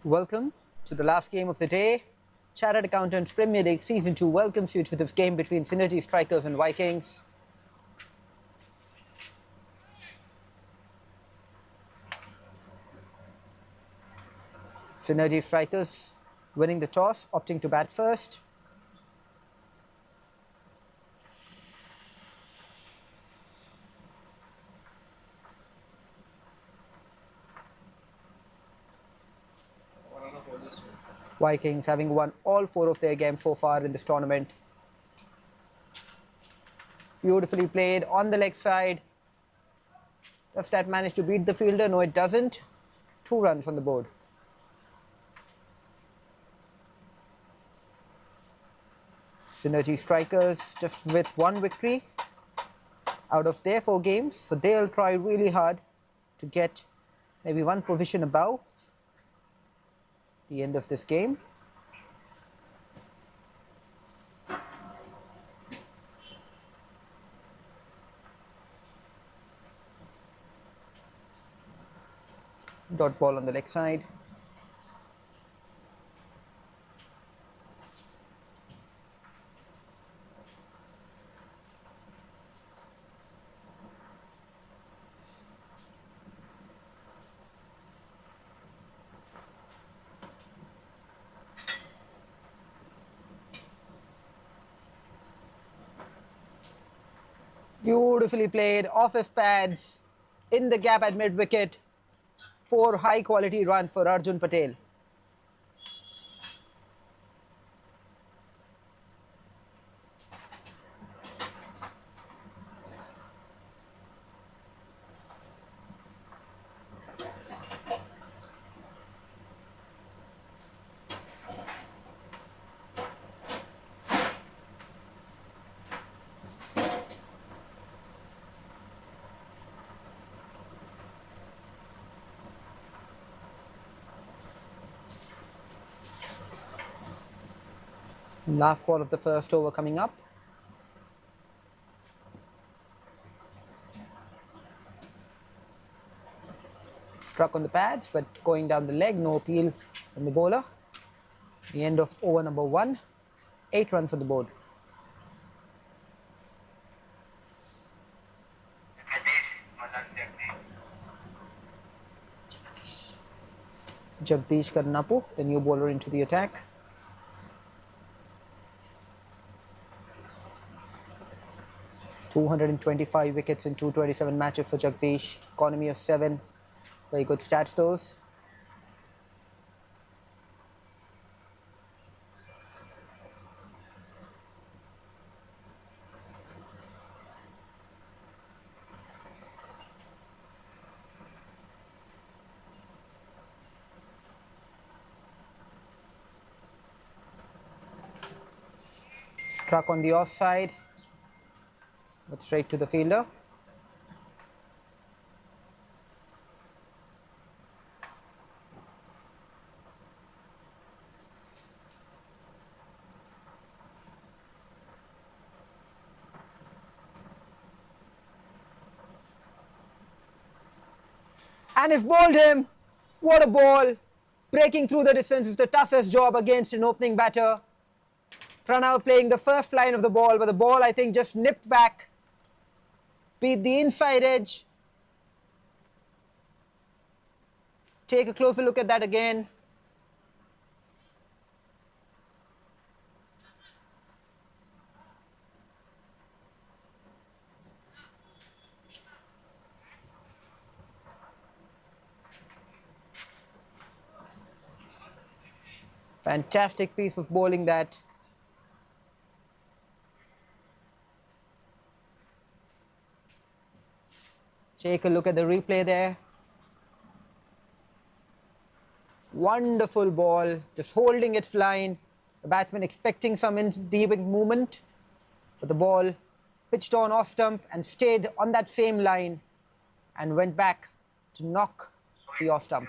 Welcome to the last game of the day. Chartered Accountants Premier League Season 2 welcomes you to this game between Synergy Strikers and Vikings. Synergy Strikers winning the toss, opting to bat first. Vikings having won all 4 of their games so far in this tournament. Beautifully played on the leg side. Does that manage to beat the fielder? No, it doesn't. 2 runs on the board. Synergy Strikers just with 1 victory out of their 4 games. So they'll try really hard to get maybe 1 position above the end of this game. Dot ball on the leg side. Beautifully played off his pads in the gap at mid wicket. 4 high quality runs for Arjun Patel. Last ball of the first over coming up. Struck on the pads, but going down the leg, no appeal from the bowler. The end of over number 1, 8 runs on the board. 𝗙𝗃𝗃𝗲, the new bowler into the attack. ·225 wickets in 227 matches for Jagdish. Economy of 7. Very good stats those. Struck on the offside, but straight to the fielder. And he's bowled him. What a ball. Breaking through the distance is the toughest job against an opening batter. Pranav playing the first line of the ball, but the ball, I think, just nipped back. Beat the inside edge. Take a closer look at that again. Fantastic piece of bowling that. Take a look at the replay there. Wonderful ball, just holding its line. The batsman expecting some deep movement, but the ball pitched on off stump and stayed on that same line and went back to knock the off stump.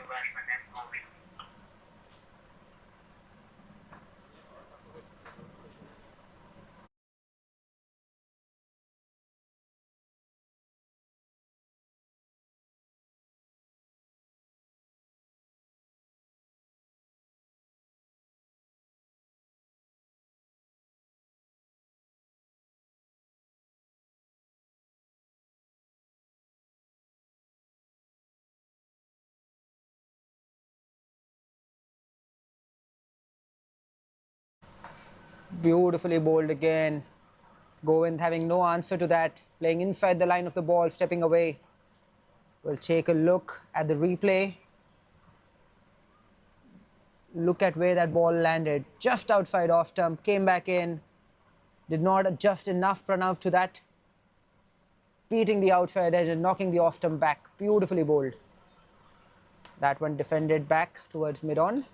Beautifully bowled again. Govind having no answer to that, playing inside the line of the ball, stepping away. We'll take a look at the replay. Look at where that ball landed, just outside off stump, came back in, did not adjust enough Pranav to that, beating the outside edge and knocking the off stump back. Beautifully bowled. That one defended back towards mid-on.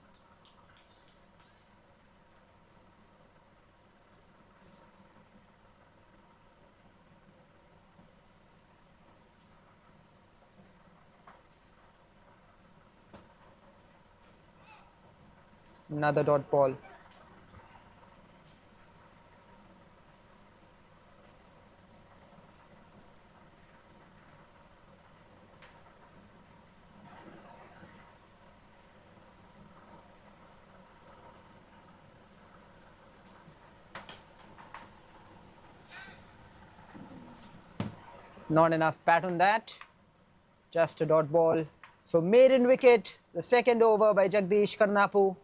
Another dot ball. Not enough bat on that. Just a dot ball. So maiden wicket, the second over by Jagdish Karnapu.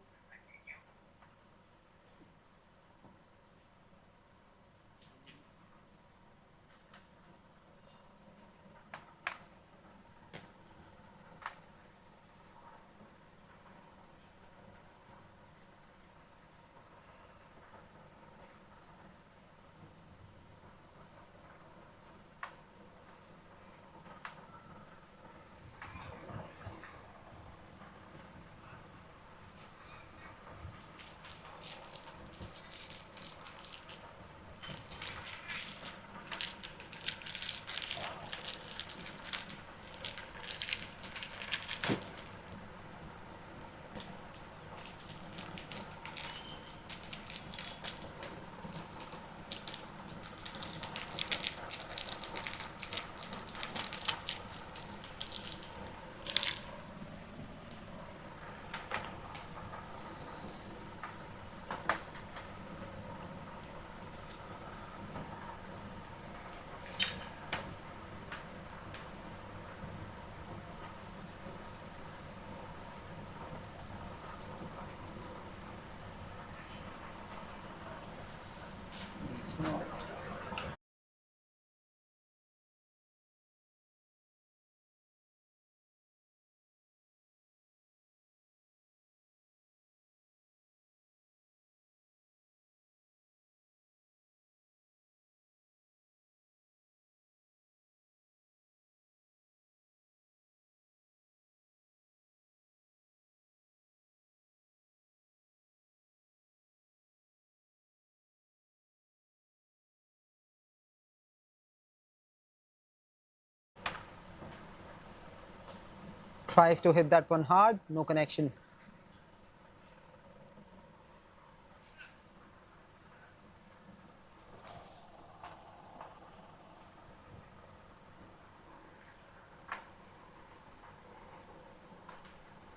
Tries to hit that one hard, no connection.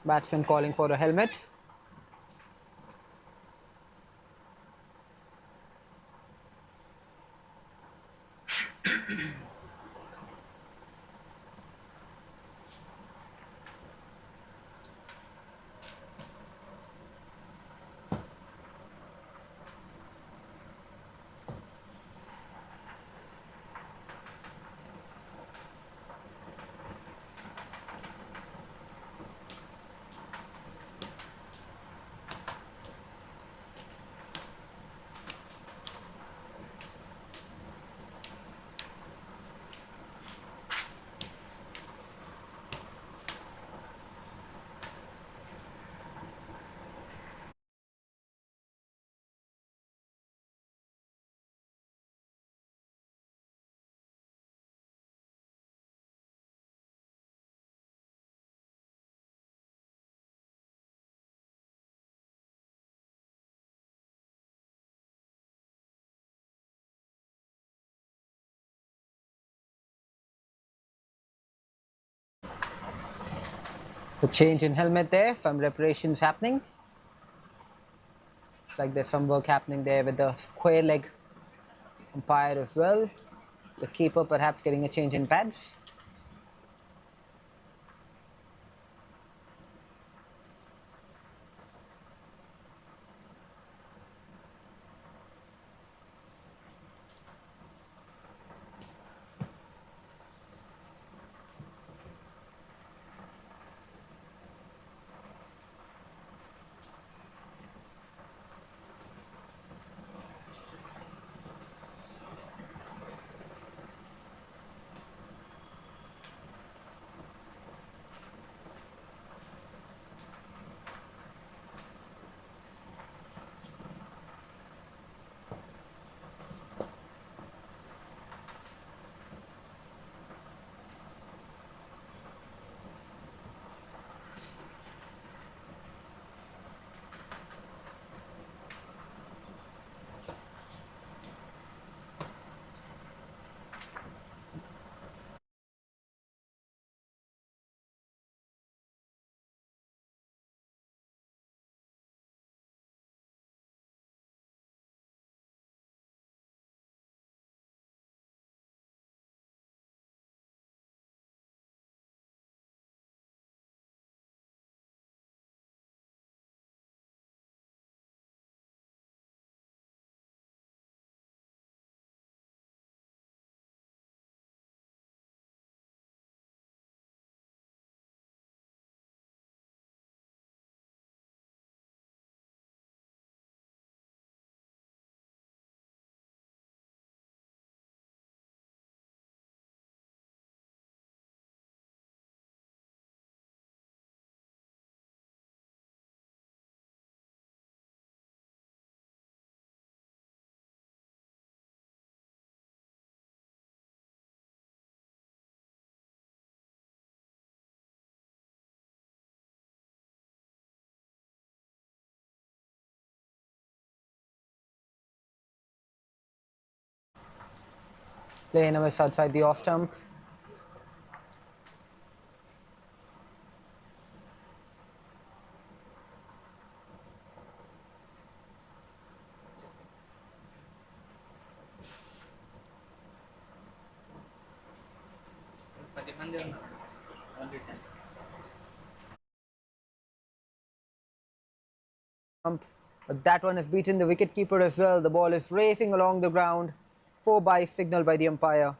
Batsman calling for a helmet. A change in helmet there, some reparations happening. Looks like there's some work happening there with the square leg umpire as well. The keeper perhaps getting a change in pads. Playing a miss outside the off stump. But that one has beaten the wicketkeeper as well. The ball is racing along the ground. 4 by signaled by the umpire.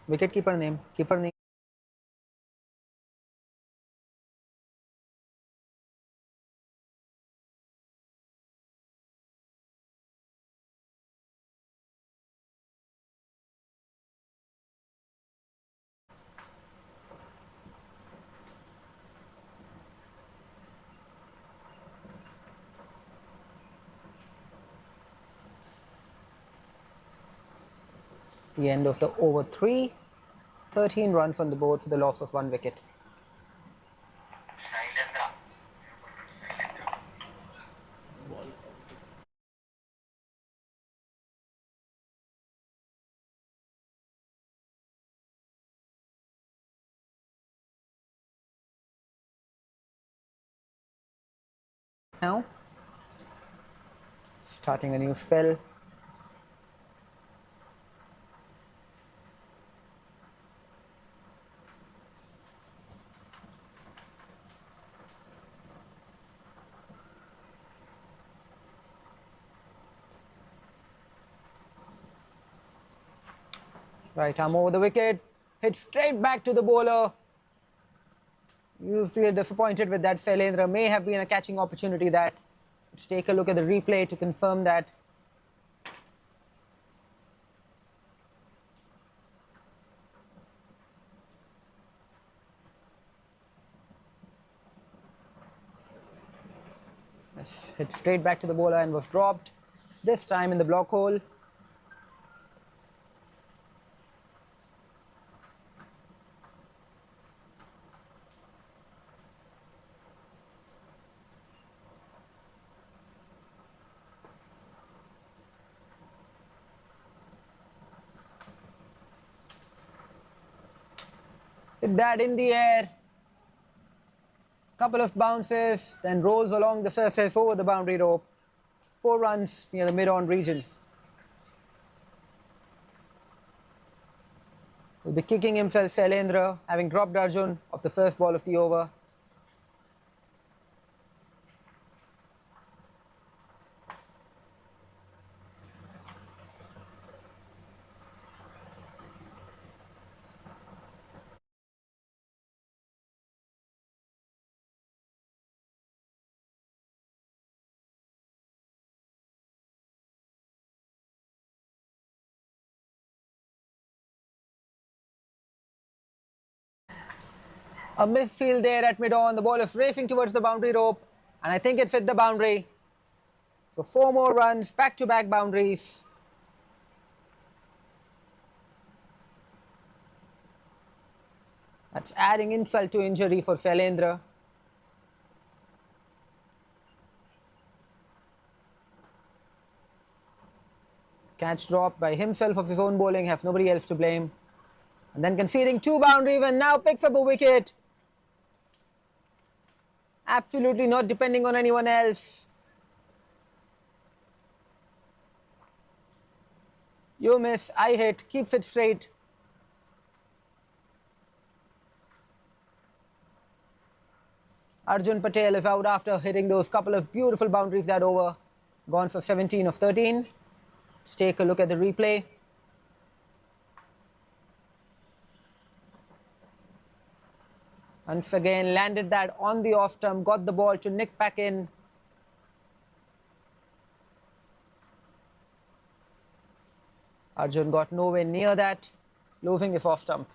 Wicketkeeper name. Keeper name. The end of the over 3. 13 runs on the board for the loss of 1 wicket. Now, starting a new spell. Right arm over the wicket, hit straight back to the bowler. You feel disappointed with that. 𝗙𝗵𝗃 may have been a catching opportunity that. Let's take a look at the replay to confirm that. Yes, hit straight back to the bowler and was dropped, this time in the block hole. Hit that in the air. Couple of bounces, then rolls along the surface over the boundary rope. 4 runs near the mid-on region. Will be kicking himself 𝗙𝗵𝗃, having dropped Arjun off the first ball of the over. A midfield there at mid-on. The ball is racing towards the boundary rope, and I think it's hit the boundary. So 4 more runs, back-to-back boundaries. That's adding insult to injury for 𝗙𝗵𝗃. Catch dropped by himself of his own bowling, have nobody else to blame. And then conceding 2 boundaries and now picks up a wicket. Absolutely not depending on anyone else. You miss, I hit, keeps it straight. Arjun Patel is out after hitting those couple of beautiful boundaries that over. Gone for 17 of 13. Let's take a look at the replay. Once again, landed that on the off stump, got the ball to nick back in. Arjun got nowhere near that, losing his off stump.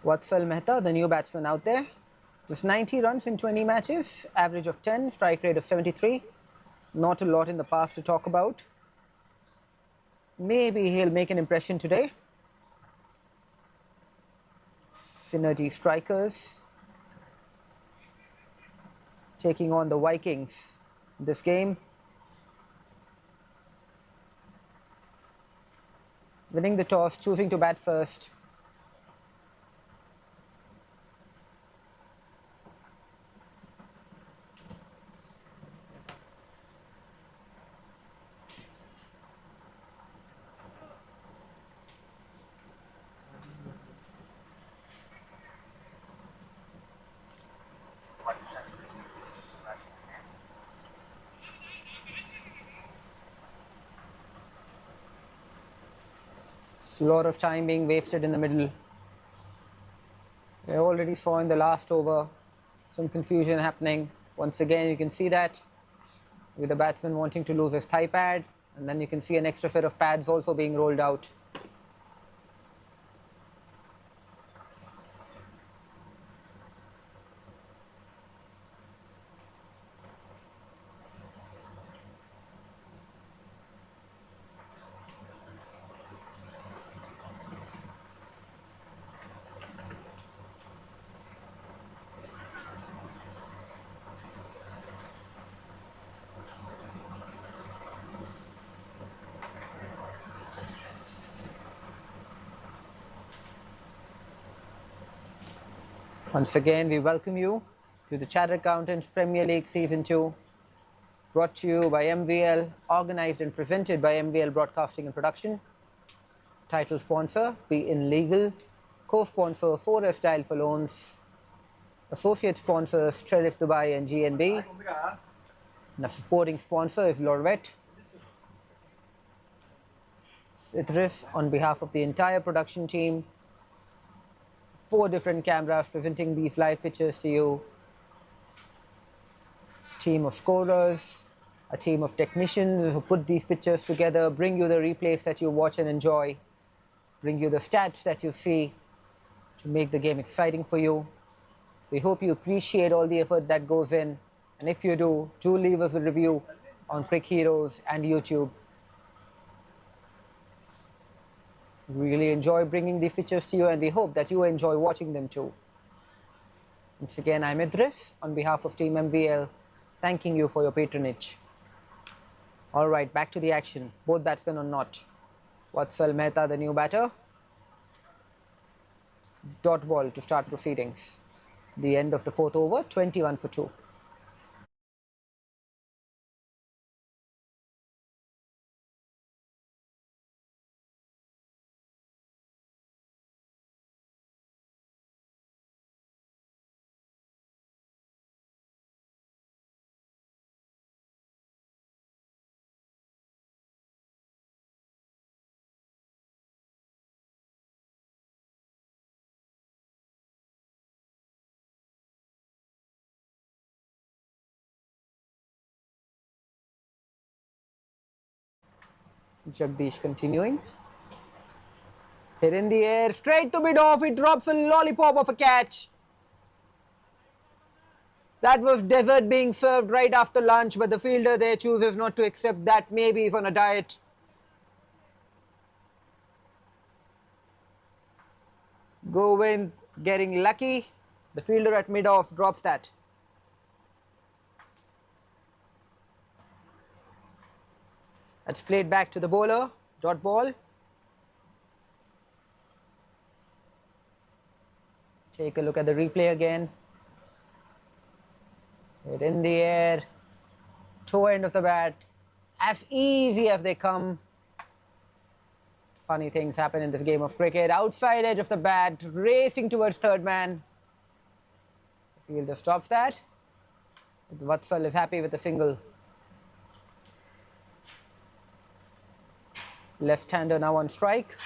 𝗬𝗏𝗃𝗲, the new batsman out there. Just 90 runs in 20 matches, average of 10, strike rate of 73. Not a lot in the past to talk about. Maybe he'll make an impression today. Synergy strikers taking on the Vikings in this game. Winning the toss, choosing to bat first. A lot of time being wasted in the middle. We already saw in the last over some confusion happening. Once again, you can see that with the batsman wanting to lose his thigh pad, and then you can see an extra set of pads also being rolled out. Once again, we welcome you to the Chartered Accountants Premier League Season 2, brought to you by MVL, organised and presented by MVL Broadcasting and Production. Title sponsor, Be In Legal. Co-sponsor, 4F Style for Loans. Associate sponsors, Trellis Dubai and GNB. And a supporting sponsor is 𝗨𝗏𝗏. Idris, on behalf of the entire production team, 4 different cameras presenting these live pictures to you. Team of scorers, a team of technicians who put these pictures together, bring you the replays that you watch and enjoy, bring you the stats that you see to make the game exciting for you. We hope you appreciate all the effort that goes in, and if you do leave us a review on Quick Heroes and YouTube. We really enjoy bringing these pictures to you, and we hope that you enjoy watching them too. Once again, I'm Idris, on behalf of Team MVL, thanking you for your patronage. All right, back to the action. Both batsmen on not. 𝗬𝗏𝗃𝗲, the new batter. Dot ball to start proceedings. The end of the 4th over, 21 for 2. Jagdish continuing. Hit in the air, straight to mid-off, it drops a lollipop of a catch. That was dessert being served right after lunch, but the fielder there chooses not to accept that. Maybe he's on a diet. Govind getting lucky. The fielder at mid-off drops that. That's played back to the bowler. Dot ball. Take a look at the replay again. Hit in the air. Toe end of the bat. As easy as they come. Funny things happen in this game of cricket. Outside edge of the bat, racing towards third man. The fielder stops that. 𝗬𝗏𝗃𝗲 is happy with the single. Left-hander now on strike.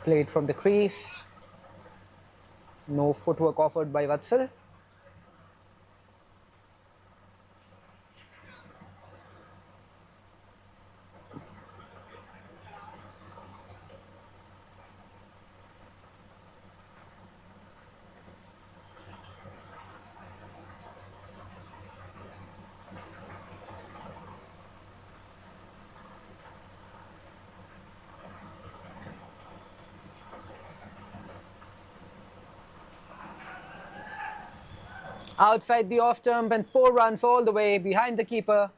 Played from the crease. No footwork offered by Vatsal. Outside the off stump and 4 runs all the way behind the keeper.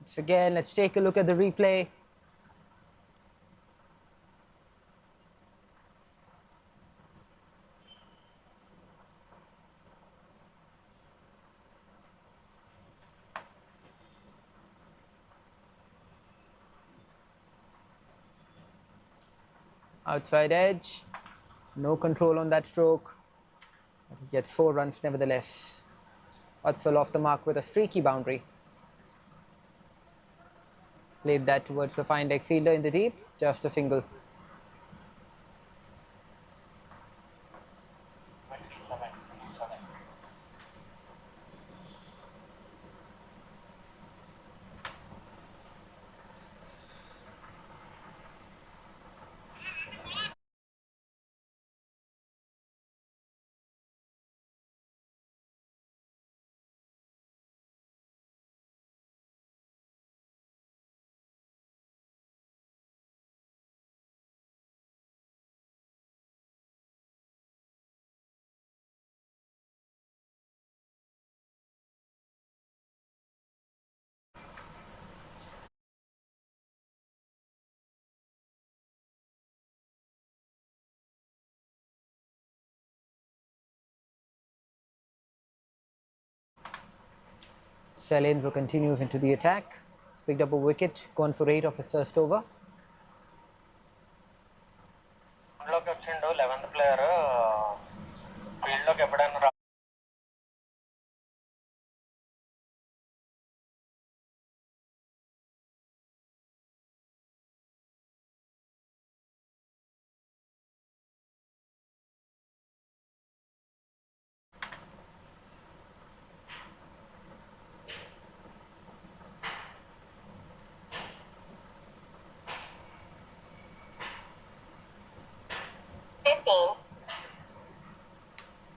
Once again, let's take a look at the replay. Outside edge. No control on that stroke. But he gets 4 runs nevertheless. Vatsal off the mark with a streaky boundary. Played that towards the fine leg fielder in the deep. Just a single. 𝗪𝗏𝗪 continues into the attack. He's picked up a wicket, gone for 8 of his first over.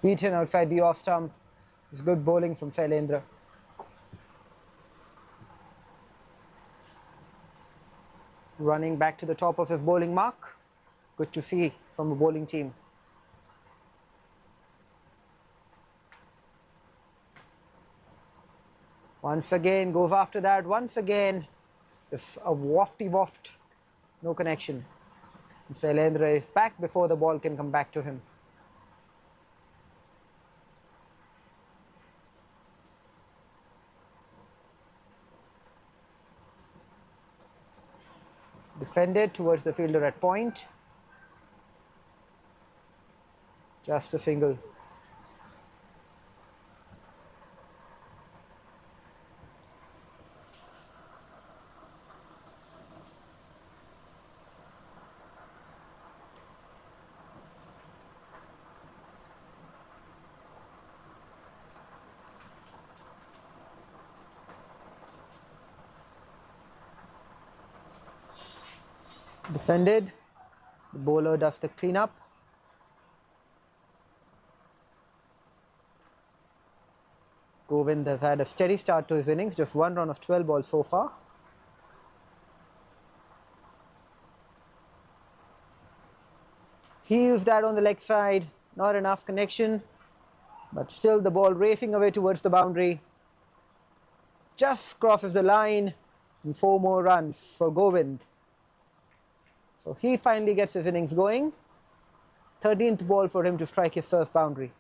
Beaten outside the off stump. It's good bowling from 𝗪𝗏𝗪. Running back to the top of his bowling mark. Good to see from a bowling team. Once again, goes after that. Once again, just a wafty waft. No connection. 𝗪𝗏𝗪 is back before the ball can come back to him. Defended towards the fielder at point. Just a single. Defended. The bowler does the cleanup. Govind has had a steady start to his innings, just 1 run of 12 balls so far. He used that on the leg side, not enough connection, but still the ball racing away towards the boundary. Just crosses the line and 4 more runs for Govind. So he finally gets his innings going. 13th ball for him to strike his first boundary.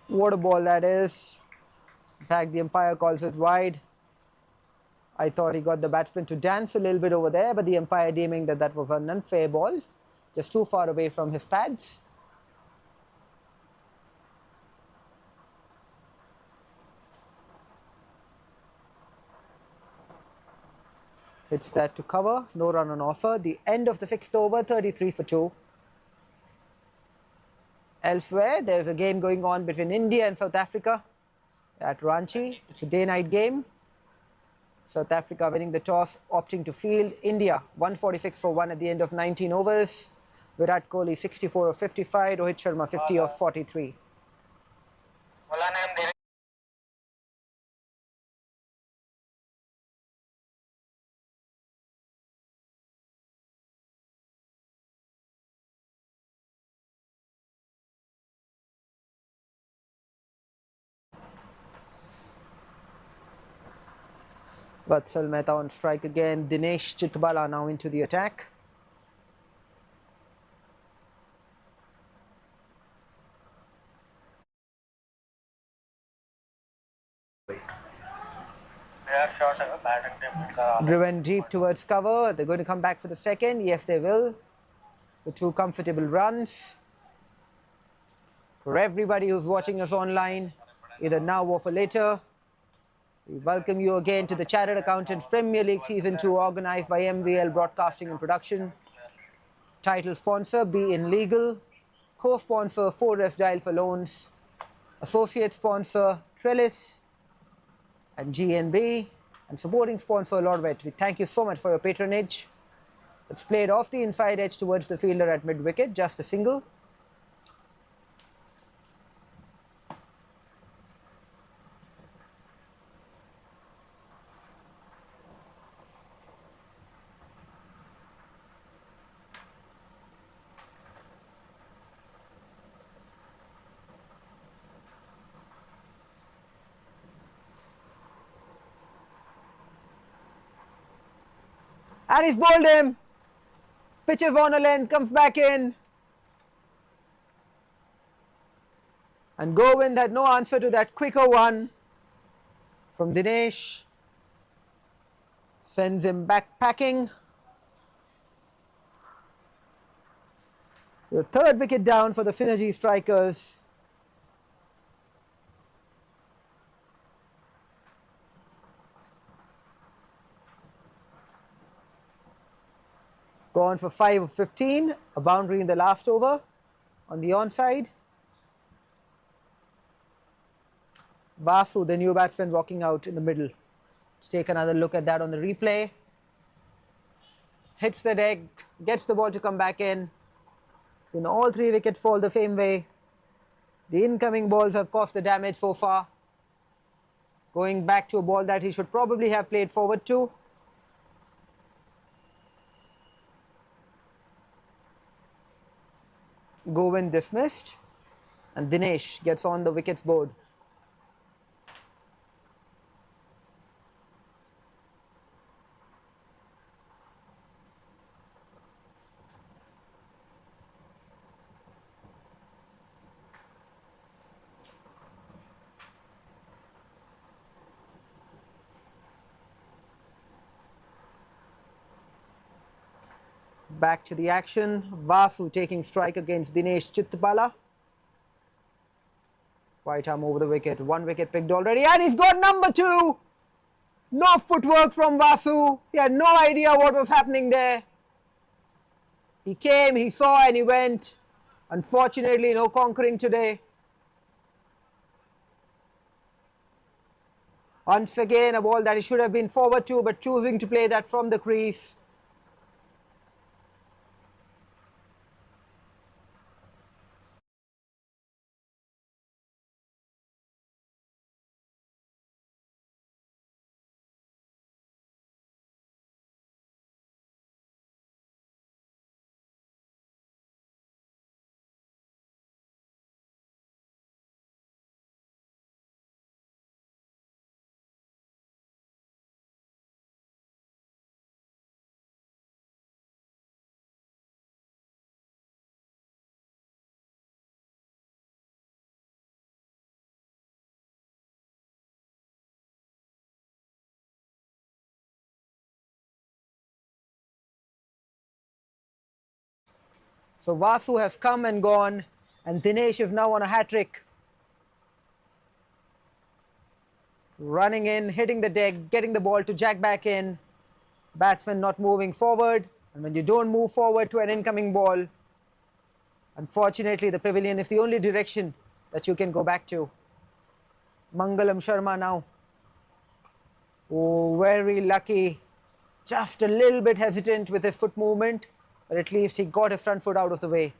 What a ball that is. In fact, the umpire calls it wide. I thought he got the batsman to dance a little bit over there, but the umpire deeming that that was an unfair ball, just too far away from his pads. Hits that to cover, no run on offer. The end of the 6th over, 33 for 2. Elsewhere, there's a game going on between India and South Africa at Ranchi. It's a day-night game. South Africa winning the toss, opting to field. India 146 for 1 at the end of 19 overs. Virat Kohli 64 of 55, Rohit Sharma 50 of 43. Vatsal Mehta on strike again. Dinesh Chitbala now into the attack. Driven deep towards cover. They're going to come back for the second. Yes, they will. For 2 comfortable runs. For everybody who's watching us online, either now or for later, we welcome you again to the Chartered Accountants Premier League Season 2, organized by MVL Broadcasting and Production. Title sponsor, Be In Legal. Co-sponsor, 4F Dial for Loans. Associate sponsor, Trellis and GNB. And supporting sponsor, 𝗨𝗏. We thank you so much for your patronage. It's played off the inside edge towards the fielder at mid-wicket, just a single. And he's bowled him. Pitches on a length, comes back in. And Govind had no answer to that quicker one from Dinesh. Sends him back packing. The 3rd wicket down for the Fiji strikers. Gone for 5 of 15, a boundary in the last over on the onside. Vasu, the new batsman, walking out in the middle. Let's take another look at that on the replay. Hits the deck, gets the ball to come back in. In all 3 wickets fall the same way. The incoming balls have caused the damage so far. Going back to a ball that he should probably have played forward to. Govind dismissed, and Dinesh gets on the wickets board. Back to the action. Vasu taking strike against Dinesh Chitbala. Right arm over the wicket. 1 wicket picked already, and he's got number 2. No footwork from Vasu. He had no idea what was happening there. He came, he saw, and he went. Unfortunately, no conquering today. Once again, a ball that he should have been forward to, but choosing to play that from the crease. So Vasu has come and gone, and Dinesh is now on a hat-trick. Running in, hitting the deck, getting the ball to jack back in. Batsman not moving forward, and when you don't move forward to an incoming ball, unfortunately the pavilion is the only direction that you can go back to. Mangalam Sharma now. Oh, very lucky. Just a little bit hesitant with his foot movement, but at least he got his front foot out of the way.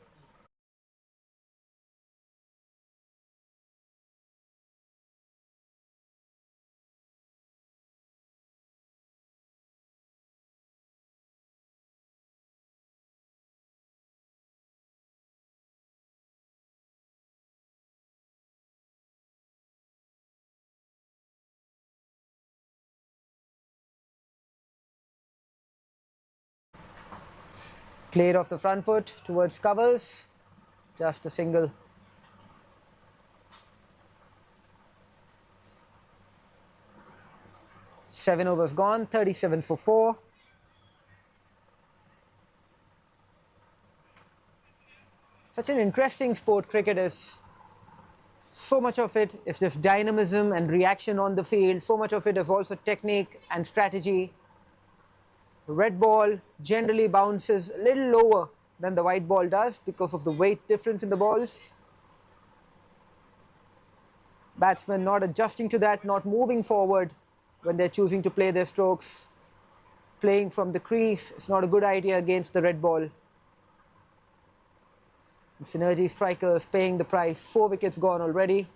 Played off the front foot towards covers. Just a single. Seven overs gone, 37 for 4. Such an interesting sport, cricket is. So much of it is just dynamism and reaction on the field. So much of it is also technique and strategy. The red ball generally bounces a little lower than the white ball does because of the weight difference in the balls. Batsmen not adjusting to that, not moving forward when they're choosing to play their strokes. Playing from the crease is not a good idea against the red ball. And Synergy strikers paying the price. 4 wickets gone already.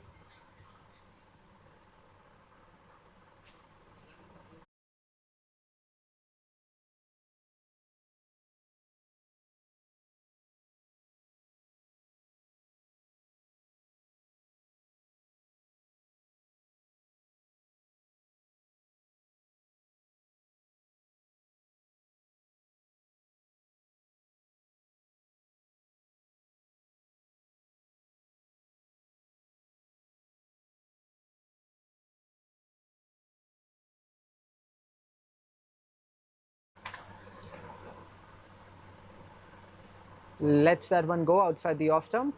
Lets that one go outside the off stump.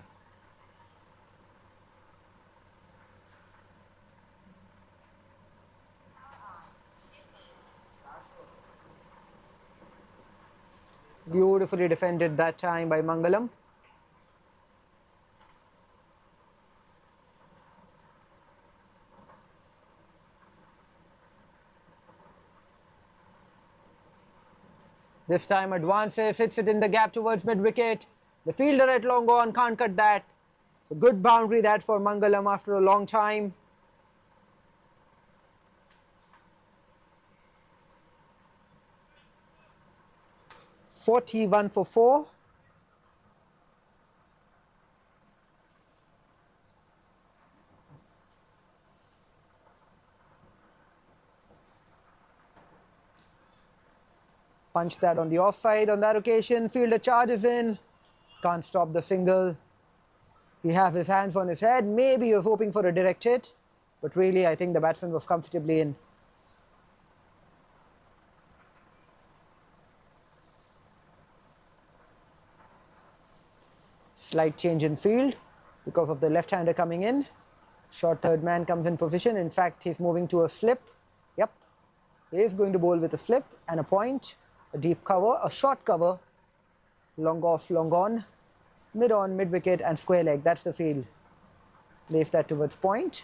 Beautifully defended that time by Mangalam. This time advances, hits it in the gap towards mid-wicket. The fielder at long on can't cut that. It's a good boundary that for Mangalam after a long time. "41 for 4. Punched that on the offside on that occasion. Fielder charges in. Can't stop the single. He has his hands on his head. Maybe he was hoping for a direct hit. But really, I think the batsman was comfortably in. Slight change in field because of the left-hander coming in. Short third man comes in position. In fact, he's moving to a flip. Yep. He is going to bowl with a flip and a point. A deep cover, a short cover. Long off, long on. Mid on, mid-wicket and square leg. That's the field. Plays that towards point.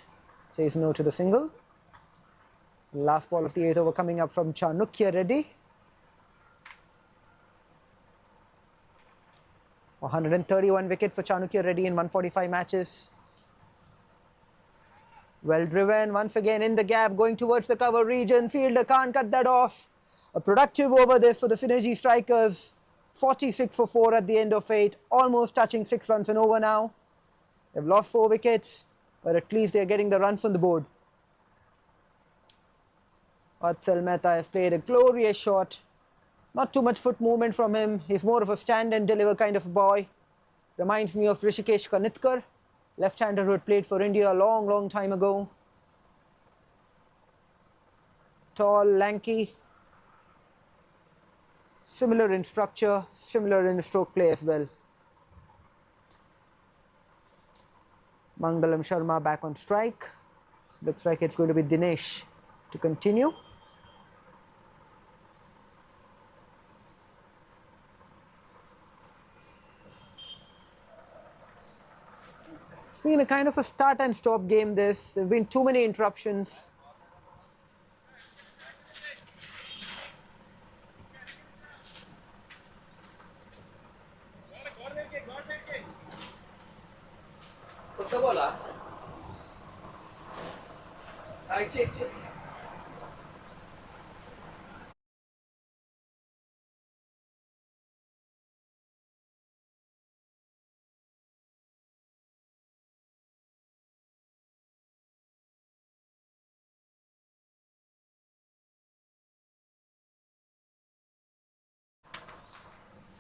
Says no to the single. Last ball of the 8th over coming up from Chanukya Reddy. 131 wicket for Chanukya Reddy in 145 matches. Well driven, once again in the gap, going towards the cover region. Fielder can't cut that off. A productive over there for the Synergy strikers. 46 for 4 at the end of 8, almost touching 6 runs an over now. They've lost 4 wickets, but at least they're getting the runs on the board. Vatsal Mehta has played a glorious shot. Not too much foot movement from him. He's more of a stand and deliver kind of boy. Reminds me of Hrishikesh Kanitkar, left-hander who had played for India a long, long time ago. Tall, lanky. Similar in structure, similar in stroke play as well. Mangalam Sharma back on strike. Looks like it's going to be Dinesh to continue. It's been a kind of a start and stop game this. There have been too many interruptions.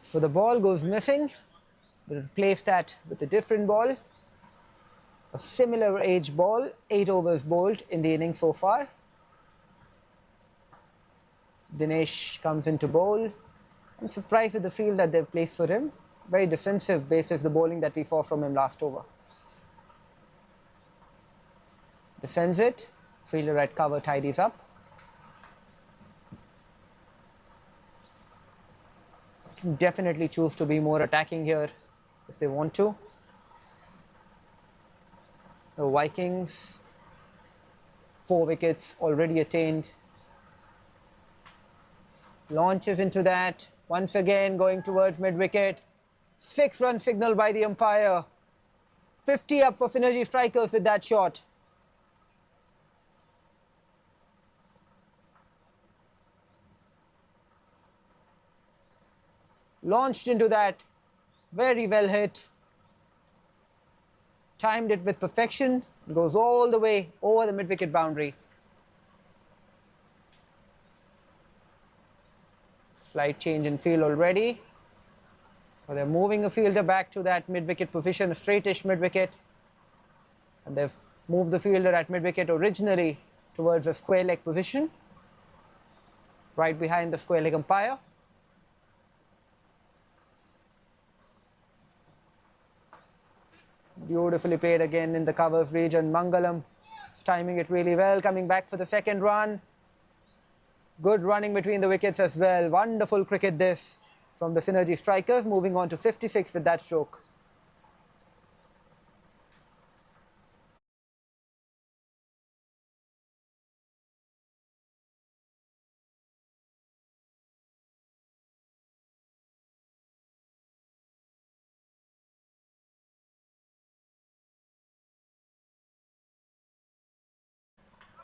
So the ball goes missing. We'll replace that with a different ball. A similar age ball, 8 overs bowled in the innings so far. Dinesh comes into bowl. I'm surprised with the field that they've placed for him. Very defensive basis the bowling that we saw from him last over. Defends it. Fielder at cover tidies up. Can definitely choose to be more attacking here if they want to. The Vikings, 4 wickets already attained. Launches into that. Once again going towards mid-wicket. 6-run signal by the umpire. 50 up for Synergy Strikers with that shot. Launched into that. Very well hit. Timed it with perfection. Goes all the way over the mid-wicket boundary. Slight change in field already. So they're moving a fielder back to that mid-wicket position, a straightish mid-wicket. And they've moved the fielder at mid-wicket originally towards a square leg position, right behind the square leg umpire. Beautifully played again in the covers region. Mangalam is timing it really well, coming back for the second run. Good running between the wickets as well. Wonderful cricket this from the Synergy Strikers, moving on to 56 with that stroke.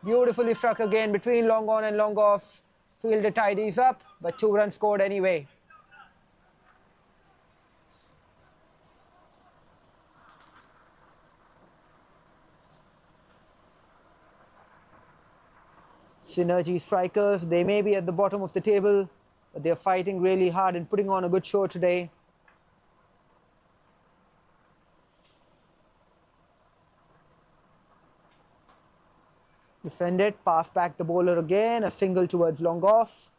Beautifully struck again between long on and long off. Fielder tidies up, but 2 runs scored anyway. Synergy Strikers, they may be at the bottom of the table, but they're fighting really hard and putting on a good show today. Defend it, pass back the bowler again, a single towards long off.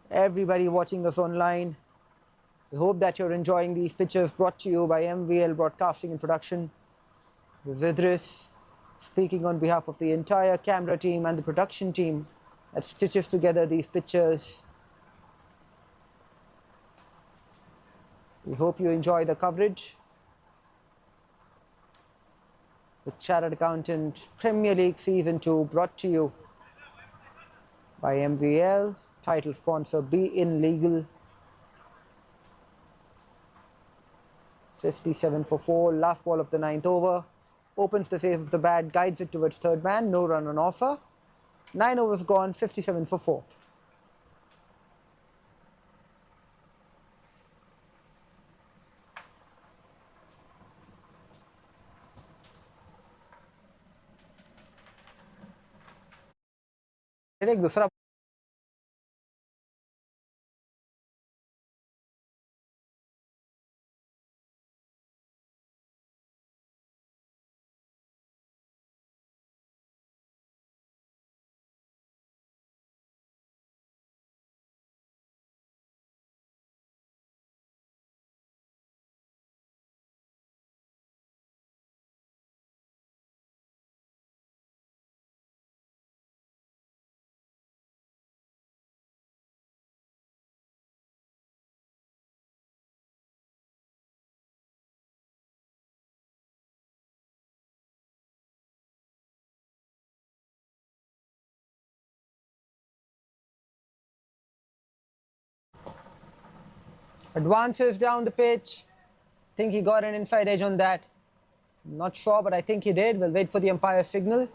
Everybody watching us online, we hope that you're enjoying these pictures brought to you by MVL Broadcasting and Production. This is Idris, speaking on behalf of the entire camera team and the production team that stitches together these pictures. We hope you enjoy the coverage. The Chartered Accountant Premier League Season 2 brought to you by MVL, title sponsor Be In Legal. 57 for 4, last ball of the 9th over. Opens the save of the bat, guides it towards third man, no run on offer. 9 overs gone, 57 for 4. एक दूसरा Advances down the pitch. Think he got an inside edge on that. Not sure, but I think he did. We'll wait for the umpire's signal.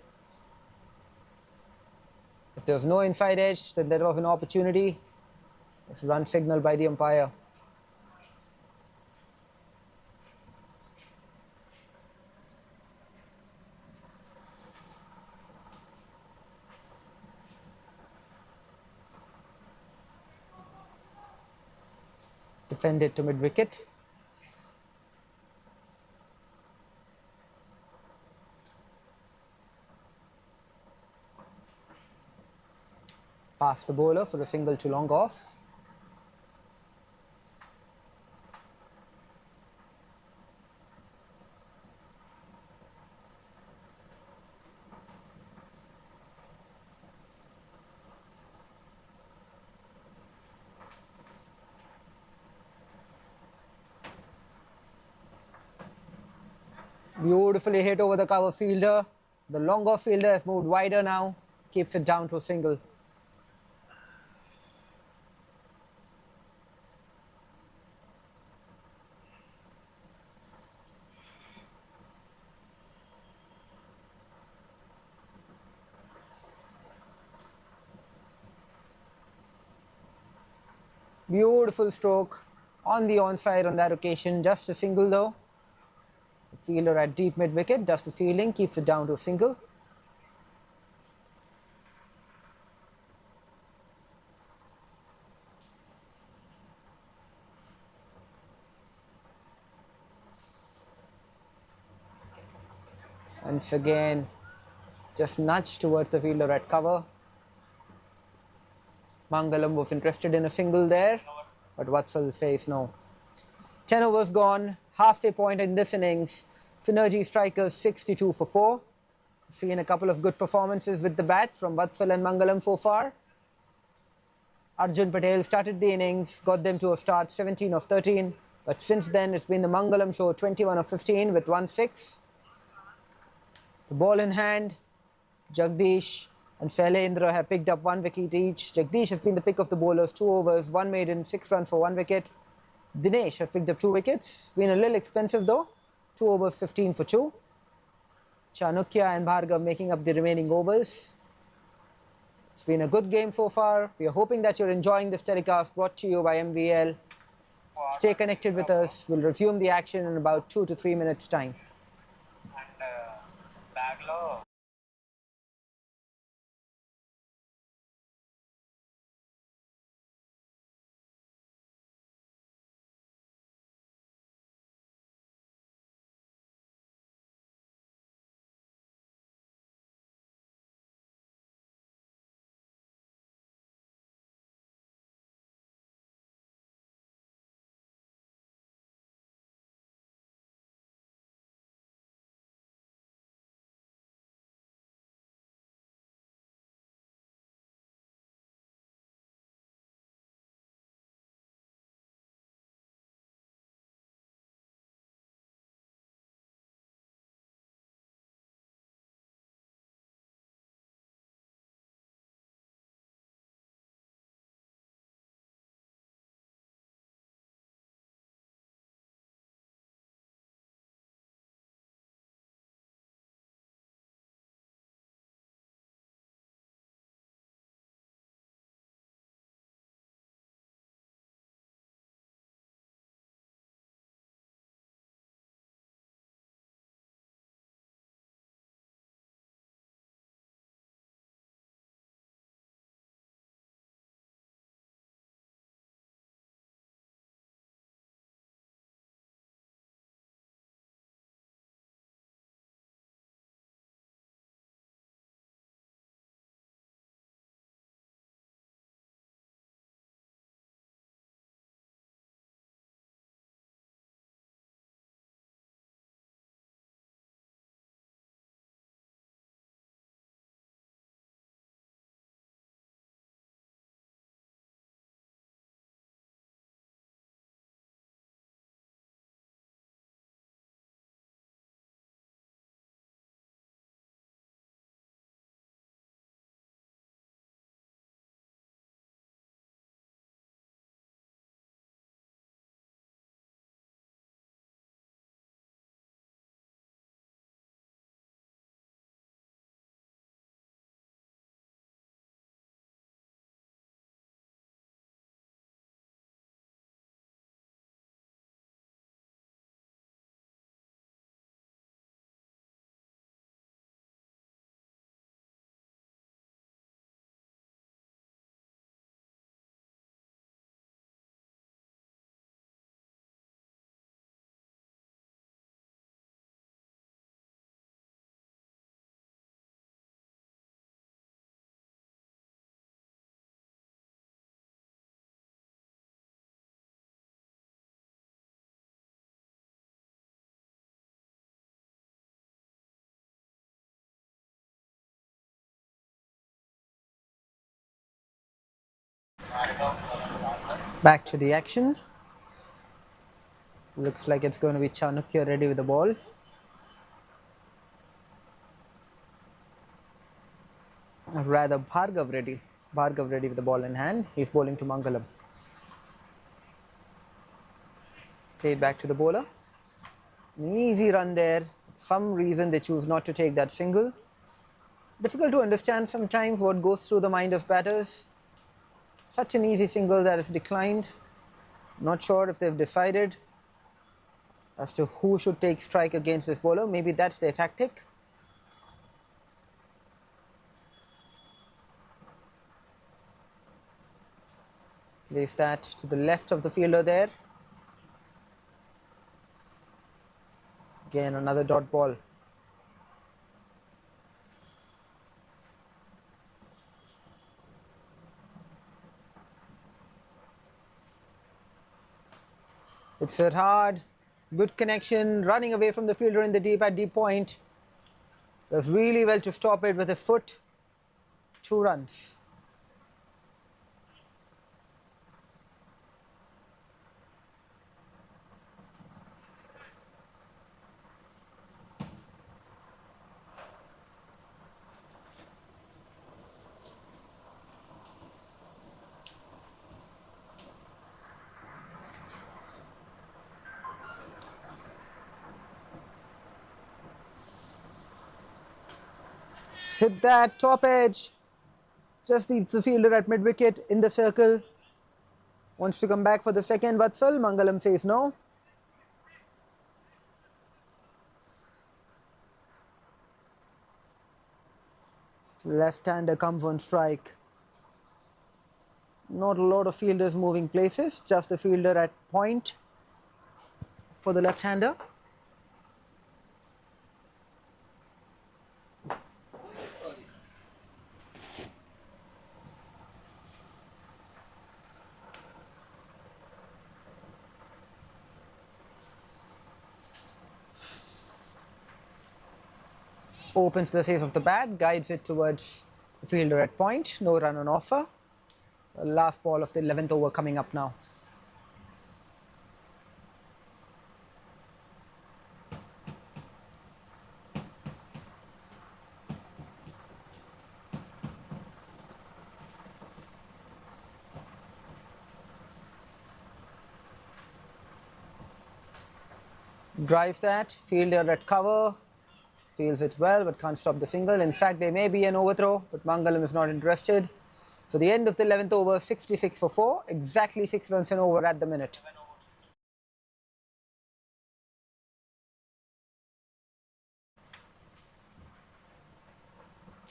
If there was no inside edge, then there was an opportunity. It's run signal by the umpire. Defended to mid-wicket. Past the bowler for a single to long off. Beautifully hit over the cover fielder. The long off fielder has moved wider now. Keeps it down to a single. Beautiful stroke on the onside on that occasion. Just a single though. The fielder at deep mid-wicket does the fielding, keeps it down to a single. Once again, just nudged towards the fielder at cover. Mangalam was interested in a single there, but 𝗏𝗏 says no. 10 overs gone, halfway point in this innings. 𝗏𝗏 strikers 62 for 4. Seen a couple of good performances with the bat from 𝗏𝗏 and Mangalam so far. Arjun Patel started the innings, got them to a start 17 of 13, but since then it's been the Mangalam show 21 of 15 with 1 6. The ball in hand, Jagdish and Shailendra have picked up 1 wicket each. Jagdish has been the pick of the bowlers, 2 overs, 1 maiden, 6 runs for 1 wicket. Dinesh has picked up 2 wickets. Been a little expensive though, 2 overs, 15 for 2. Chanukya and Bhargav making up the remaining overs. It's been a good game so far. We are hoping that you're enjoying this telecast brought to you by MVL. Stay connected with us. We'll resume the action in about 2 to 3 minutes time. Back to the action. Looks like it's going to be Chanukya ready with the ball. Or rather, Bhargav ready. Bhargav ready with the ball in hand. He's bowling to Mangalam. Played back to the bowler. An easy run there. For some reason they choose not to take that single. Difficult to understand sometimes what goes through the mind of batters. Such an easy single that is declined. Not sure if they've decided as to who should take strike against this bowler. Maybe that's their tactic. Leaves that to the left of the fielder there. Again, another dot ball. It's hit hard. Good connection. Running away from the fielder in the deep at deep point. Does really well to stop it with a foot. 2 runs. Hit that top edge. Just beats the fielder at mid wicket in the circle. Wants to come back for the second. Vatsal. Mangalam says no. Left-hander comes on strike. Not a lot of fielders moving places. Just the fielder at point for the left-hander. Opens the face of the bat, guides it towards the fielder at point. No run on offer. The last ball of the 11th over coming up now. Drives that, fielder at cover. Feels it well, but can't stop the single. In fact, there may be an overthrow, but Mangalam is not interested. So the end of the 11th over, 66 for 4, exactly 6 runs and over at the minute.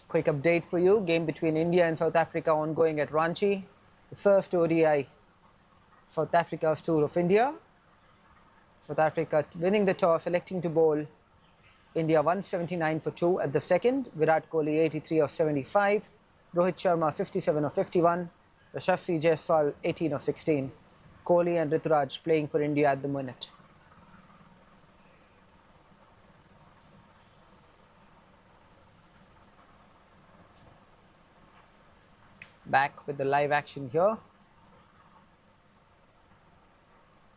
Quick update for you, game between India and South Africa ongoing at Ranchi. The first ODI, South Africa's tour of India. South Africa winning the toss, electing to bowl. India 179 for 2 at the second. Virat Kohli 83 of 75. Rohit Sharma 57 of 51. 𝗬पछि Jaiswal 18 of 16. Kohli and Rituraj playing for India at the minute. Back with the live action here.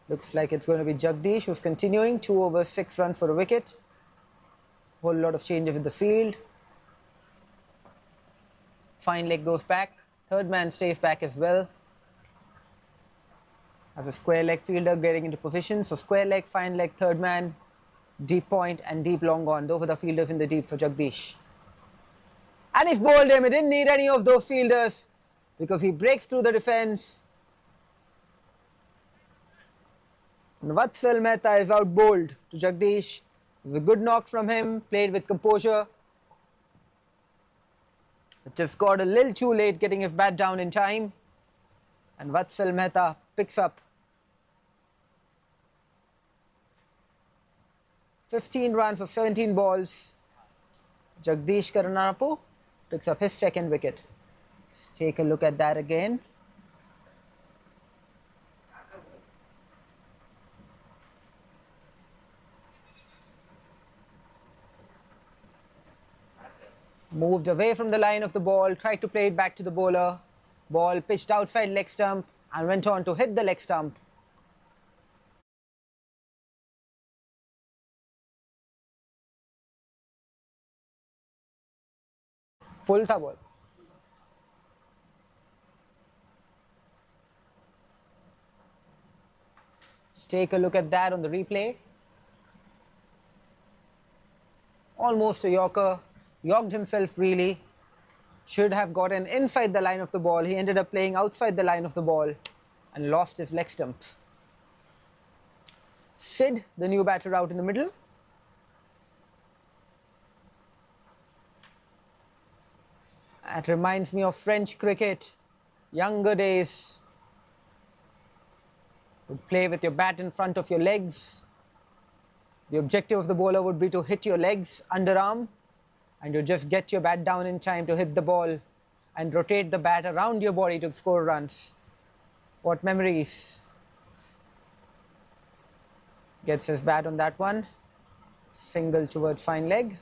Looks like it's going to be Jagdish who's continuing. 2 overs, 6 runs for a wicket. Whole lot of change in the field. Fine leg goes back. Third man stays back as well. As a square leg fielder getting into position. So square leg, fine leg, third man, deep point and deep long on. Those are the fielders in the deep for Jagdish. And he's bowled him. He didn't need any of those fielders because he breaks through the defence. And Vatsal Mehta is out bowled to Jagdish. It was a good knock from him, played with composure. Just got a little too late getting his bat down in time. And Vatsal Mehta picks up 15 runs for 17 balls. Jagdish Karunapu picks up his second wicket. Let's take a look at that again. Moved away from the line of the ball, tried to play it back to the bowler. Ball pitched outside leg stump and went on to hit the leg stump. Full tha ball. Let's take a look at that on the replay. Almost a Yorker, yorked himself really. Should have gotten inside the line of the ball. He ended up playing outside the line of the ball and lost his leg stump. Sid, the new batter, out in the middle. That reminds me of French cricket, younger days. Would play with your bat in front of your legs. The objective of the bowler would be to hit your legs, underarm, and you just get your bat down in time to hit the ball and rotate the bat around your body to score runs. What memories. Gets his bat on that one. Single towards fine leg.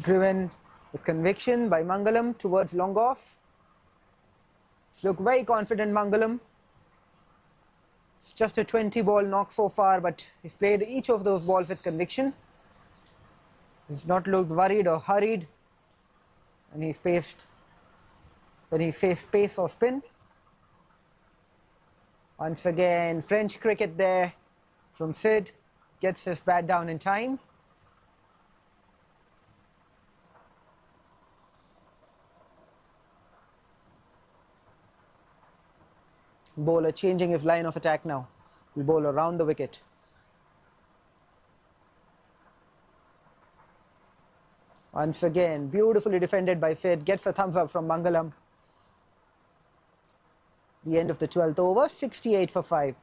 Driven with conviction by Mangalam towards long off. Look very confident, Mangalam. It's just a 20 ball knock so far, but he's played each of those balls with conviction. He's not looked worried or hurried when he faced pace or spin. Once again, French cricket there from Sid. Gets his bat down in time. Bowler changing his line of attack now. Will bowl around the wicket. Once again, beautifully defended by Sid. Gets a thumbs up from Mangalam. The end of the 12th over, 68 for 5.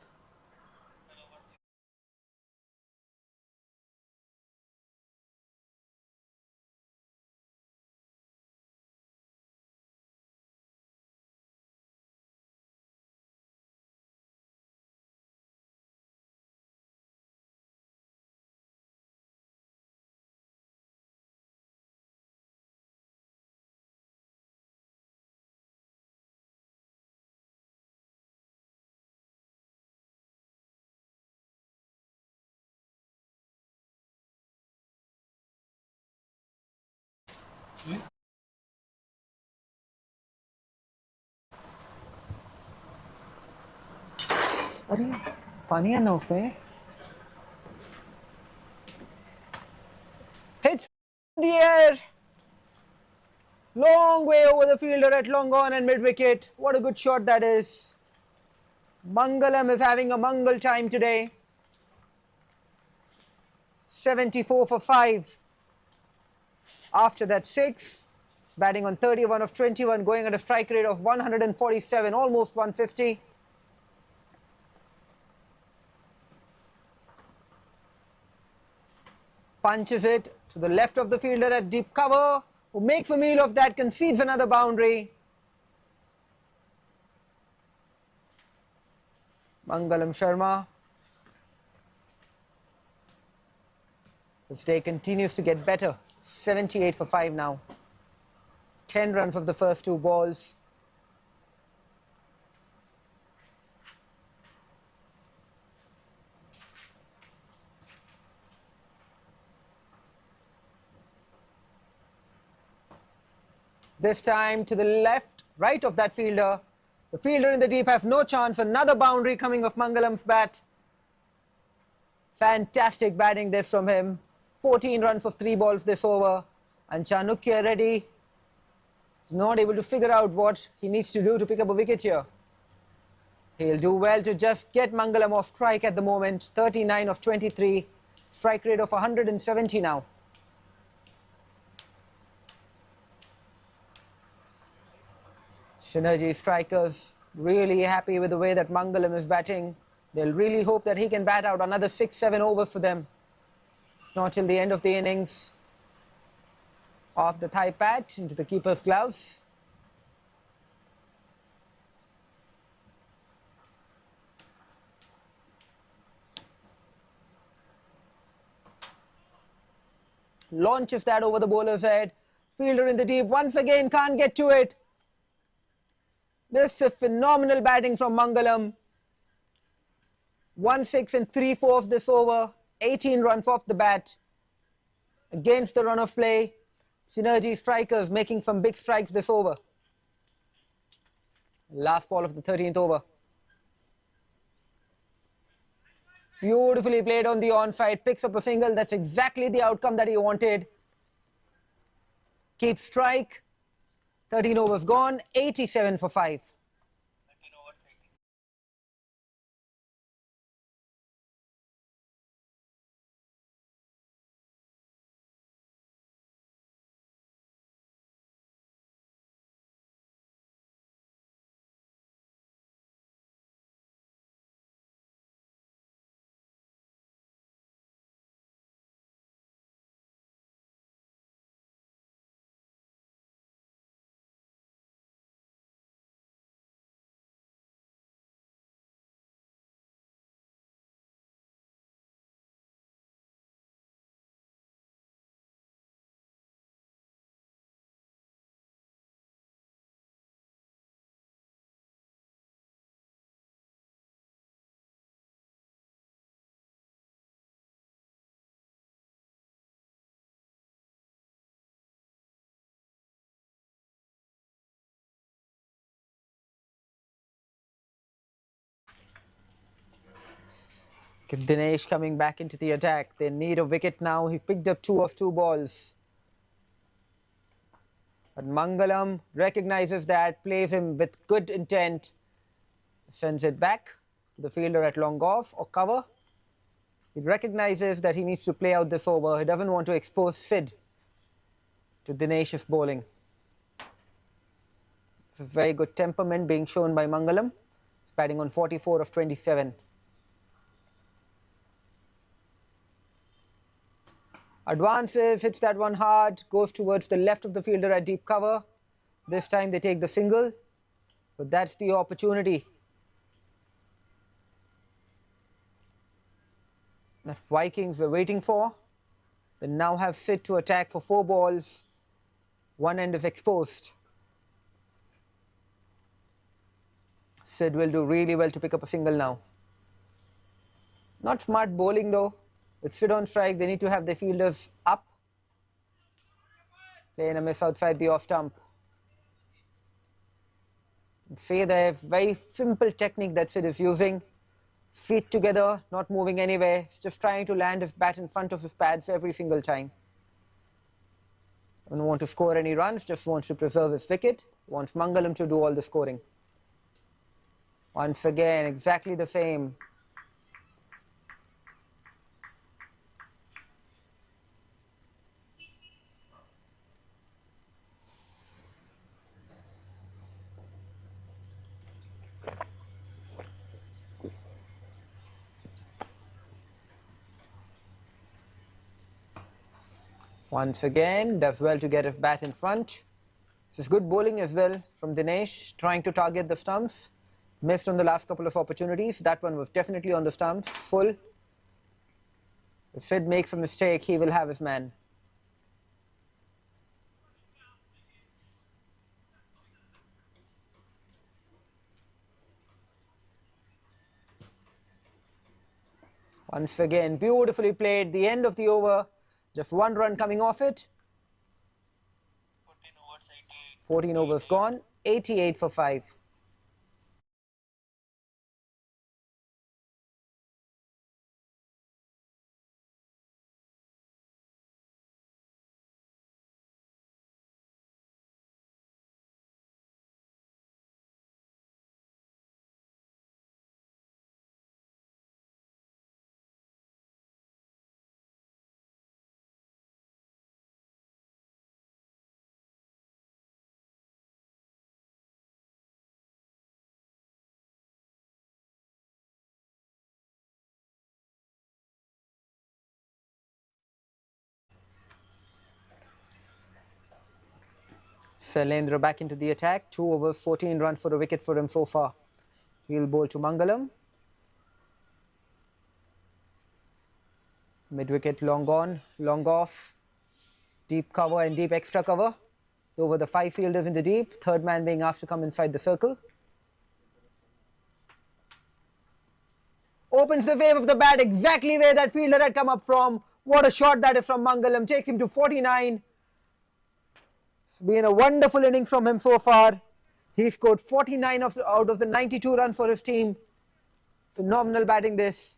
अरे पानी है ना उसमें. Hits in the air. Long way over the fielder at long on and mid wicket. What a good shot that is. Mangalam is having a Mangal time today. 74 for 5. After that 6. Batting on 31 of 21, going at a strike rate of 147, almost 150. Punches it to the left of the fielder at deep cover, who makes a meal of that, concedes another boundary. Mangalam Sharma. This day continues to get better. 78 for 5 now. 10 runs of the first 2 balls. This time to the left, right of that fielder. The fielder in the deep have no chance. Another boundary coming off Mangalam's bat. Fantastic batting this from him. 14 runs of 3 balls this over. And Chanukya Reddy is not able to figure out what he needs to do to pick up a wicket here. He'll do well to just get Mangalam off strike at the moment. 39 of 23. Strike rate of 170 now. Synergy strikers really happy with the way that Mangalam is batting. They'll really hope that he can bat out another 6-7 overs for them. It's not till the end of the innings. Off the thigh pad into the keeper's gloves. Launches that over the bowler's head. Fielder in the deep once again can't get to it. This is phenomenal batting from Mangalam. 1 6 and 3/4 this over. 18 runs off the bat. Against the run of play. Synergy strikers making some big strikes this over. Last ball of the 13th over. Beautifully played on the onside. Picks up a single. That's exactly the outcome that he wanted. Keep strike. 13 overs gone. 87 for 5. Dinesh coming back into the attack. They need a wicket now. He picked up 2 of 2 balls. But Mangalam recognizes that, plays him with good intent, sends it back to the fielder at long off or cover. He recognizes that he needs to play out this over. He doesn't want to expose Sid to Dinesh's bowling. It's a very good temperament being shown by Mangalam. He's batting on 44 of 27. Advances, hits that one hard, goes towards the left of the fielder at deep cover. This time they take the single, but that's the opportunity that Vikings were waiting for. They now have Sid to attack for 4 balls. One end is exposed. Sid will do really well to pick up a single now. Not smart bowling though. With Sid on strike, they need to have their fielders up. Playing a miss outside the off stump. Say they have very simple technique that Sid is using. Feet together, not moving anywhere. He's just trying to land his bat in front of his pads every single time. Doesn't want to score any runs, just wants to preserve his wicket. Wants Mangalam to do all the scoring. Once again, exactly the same. Once again, does well to get his bat in front. This is good bowling as well from Dinesh, trying to target the stumps. Missed on the last couple of opportunities. That one was definitely on the stumps, full. If Sid makes a mistake, he will have his man. Once again, beautifully played. The end of the over. Just 1 run coming off it. 14 overs gone. 88 for 5. Shailendra back into the attack. 2 overs, 14 runs for a wicket for him so far. He'll bowl to Mangalam. Mid-wicket, long on, long off. Deep cover and deep extra cover. Over the 5 fielders in the deep. Third man being asked to come inside the circle. Opens the wave of the bat exactly where that fielder had come up from. What a shot that is from Mangalam. Takes him to 49. It's been a wonderful innings from him so far. He scored 49 out of the 92 runs for his team. Phenomenal batting this.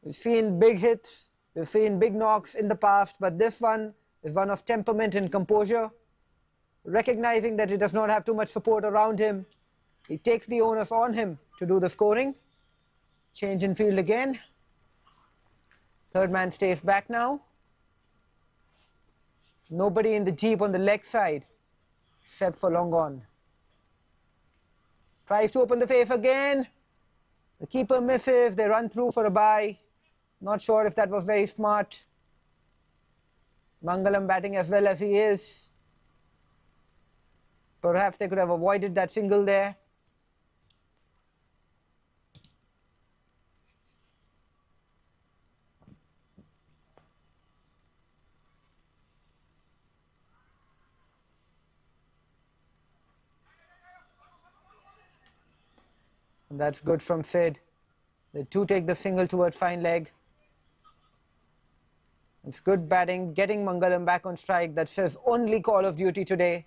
We've seen big hits, we've seen big knocks in the past, but this one is one of temperament and composure. Recognizing that he does not have too much support around him, he takes the onus on him to do the scoring. Change in field again. Third man stays back now. Nobody in the deep on the leg side, except for long on. Tries to open the face again. The keeper misses, they run through for a bye. Not sure if that was very smart. Mangalam batting as well as he is. Perhaps they could have avoided that single there. And that's good from Sid. The 2 take the single towards fine leg. It's good batting, getting Mangalam back on strike. That's his only call of duty today.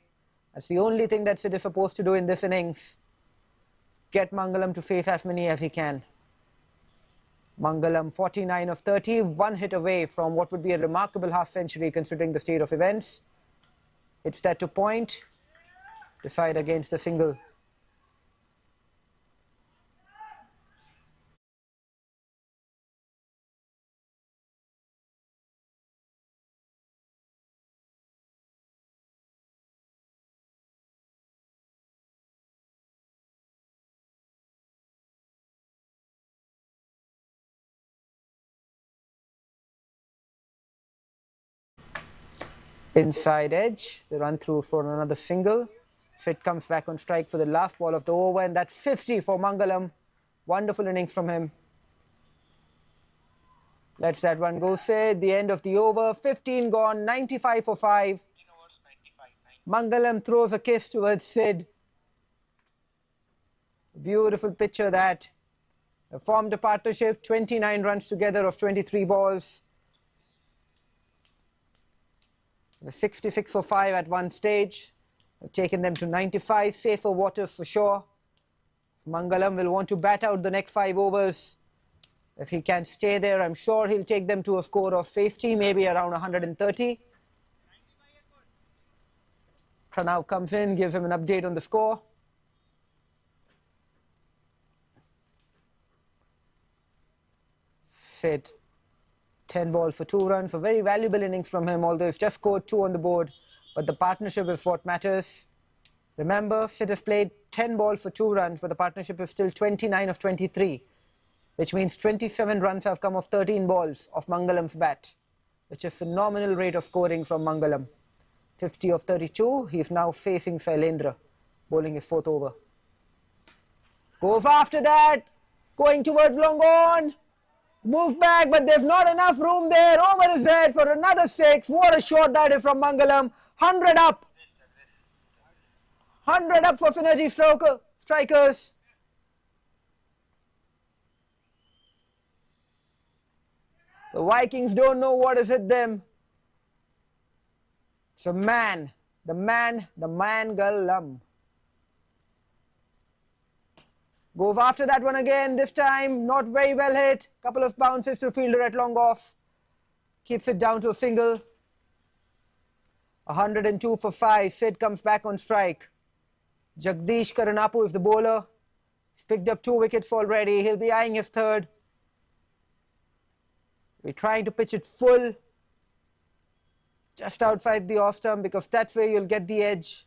That's the only thing that Sid is supposed to do in this innings. Get Mangalam to face as many as he can. Mangalam 49 of 30, 1 hit away from what would be a remarkable half-century considering the state of events. It's that to point, decide against the single. Inside edge, they run through for another single. Sid comes back on strike for the last ball of the over, and that's 50 for Mangalam. Wonderful innings from him. Lets that one go, Sid. The end of the over, 15 gone, 95 for 5. Mangalam throws a kiss towards Sid. Beautiful picture that. They formed a partnership, 29 runs together of 23 balls. 66 for 5 at one stage. They've taken them to 95, safer waters for sure. Mangalam will want to bat out the next 5 overs. If he can stay there, I'm sure he'll take them to a score of safety, maybe around 130. Pranav comes in, gives him an update on the score. Sid, 10 balls for 2 runs, a very valuable innings from him, although he's just scored 2 on the board. But the partnership is what matters. Remember, Sid has played 10 balls for 2 runs, but the partnership is still 29 of 23, which means 27 runs have come off 13 balls of Mangalam's bat, which is a phenomenal rate of scoring from Mangalam. 50 of 32, he's now facing Shailendra, bowling his 4th over. Goes after that, going towards long on. Move back, but there's not enough room there. Over his head for another 6. What a shot that is from Mangalam. 100 up. 100 up for Synergy strikers. The Vikings don't know what has hit them. It's a man. The Mangalam. Goes after that one again, this time not very well hit. Couple of bounces to fielder at long off. Keeps it down to a single. 102 for 5. Sid comes back on strike. Jagdish Karanapu is the bowler. He's picked up 2 wickets already. He'll be eyeing his 3rd. We're trying to pitch it full, just outside the off stump, because that's where you'll get the edge.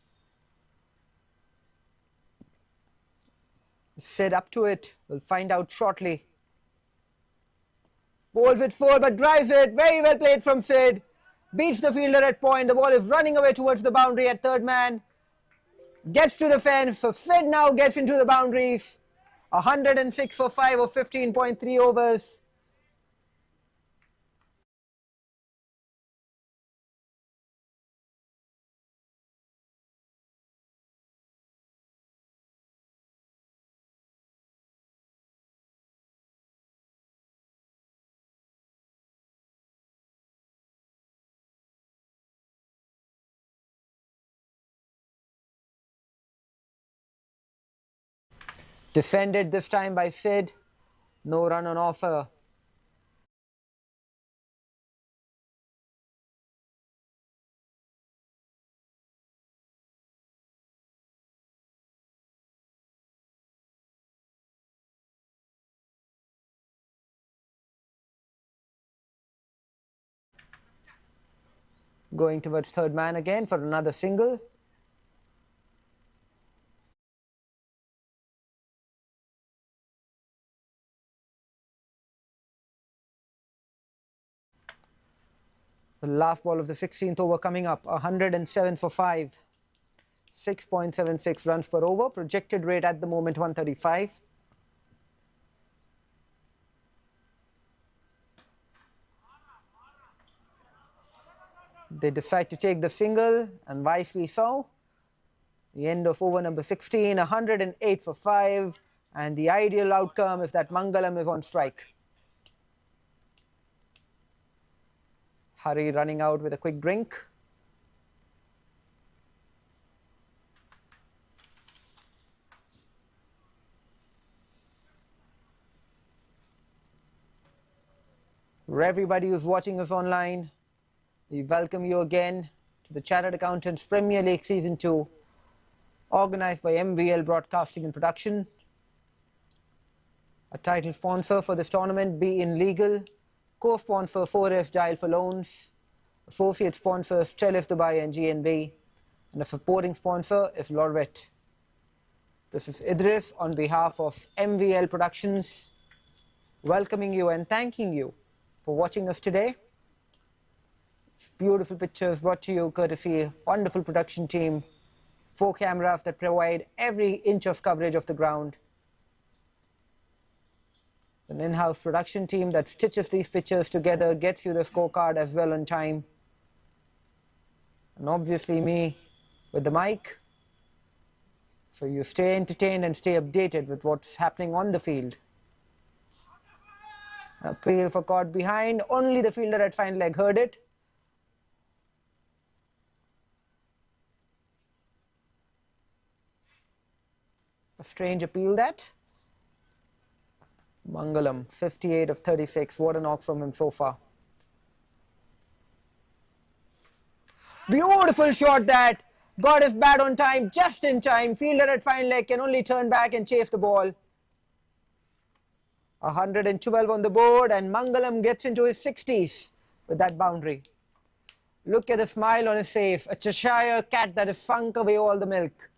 Sid up to it. We'll find out shortly. Bowls it full, but drives it. Very well played from Sid. beats the fielder at point. The ball is running away towards the boundary at third man. Gets to the fence, so Sid now gets into the boundaries. 106 for 5 of 15.3 overs. Defended this time by Sid. No run on offer. Going towards third man again for another single. The last ball of the 16th over coming up. 107 for 5. 6.76 runs per over. Projected rate at the moment 135. They decide to take the single, and wisely so. The end of over number 16, 108 for 5, and the ideal outcome is that Mangalam is on strike. Hari running out with a quick drink. For everybody who's watching us online, we welcome you again to the Chartered Accountants Premier League Season 2, organized by MVL Broadcasting and Production. A title sponsor for this tournament being Legal, co-sponsor 𝗬𝗏 𝗪𝗚 Loans, associate sponsors 𝗪𝗏 and GNB, and a supporting sponsor is 𝗨𝗏. This is Idris on behalf of MVL Productions, welcoming you and thanking you for watching us today. Beautiful pictures brought to you courtesy of wonderful production team, 4 cameras that provide every inch of coverage of the ground. An in-house production team that stitches these pictures together, gets you the scorecard as well on time. And obviously me with the mic, so you stay entertained and stay updated with what's happening on the field. Appeal for caught behind, only the fielder at fine leg heard it. A strange appeal that. Mangalam, 58 of 36. What a knock from him so far. Beautiful shot that. Got his bat on time, just in time. Fielder at fine leg can only turn back and chase the ball. 112 on the board, and Mangalam gets into his 60s with that boundary. Look at the smile on his face. A Cheshire cat that has sunk away all the milk.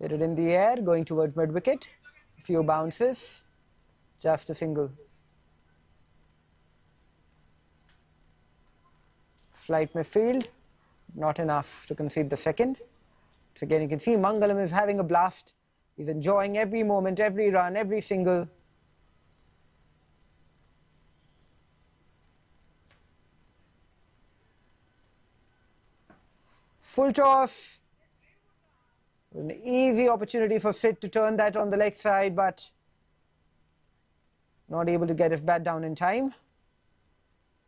Hit it in the air, going towards mid-wicket. A few bounces, just a single. Flight midfield, not enough to concede the second. So again, you can see Mangalam is having a blast. He's enjoying every moment, every run, every single. Full toss. An easy opportunity for Sid to turn that on the leg side, but not able to get his bat down in time.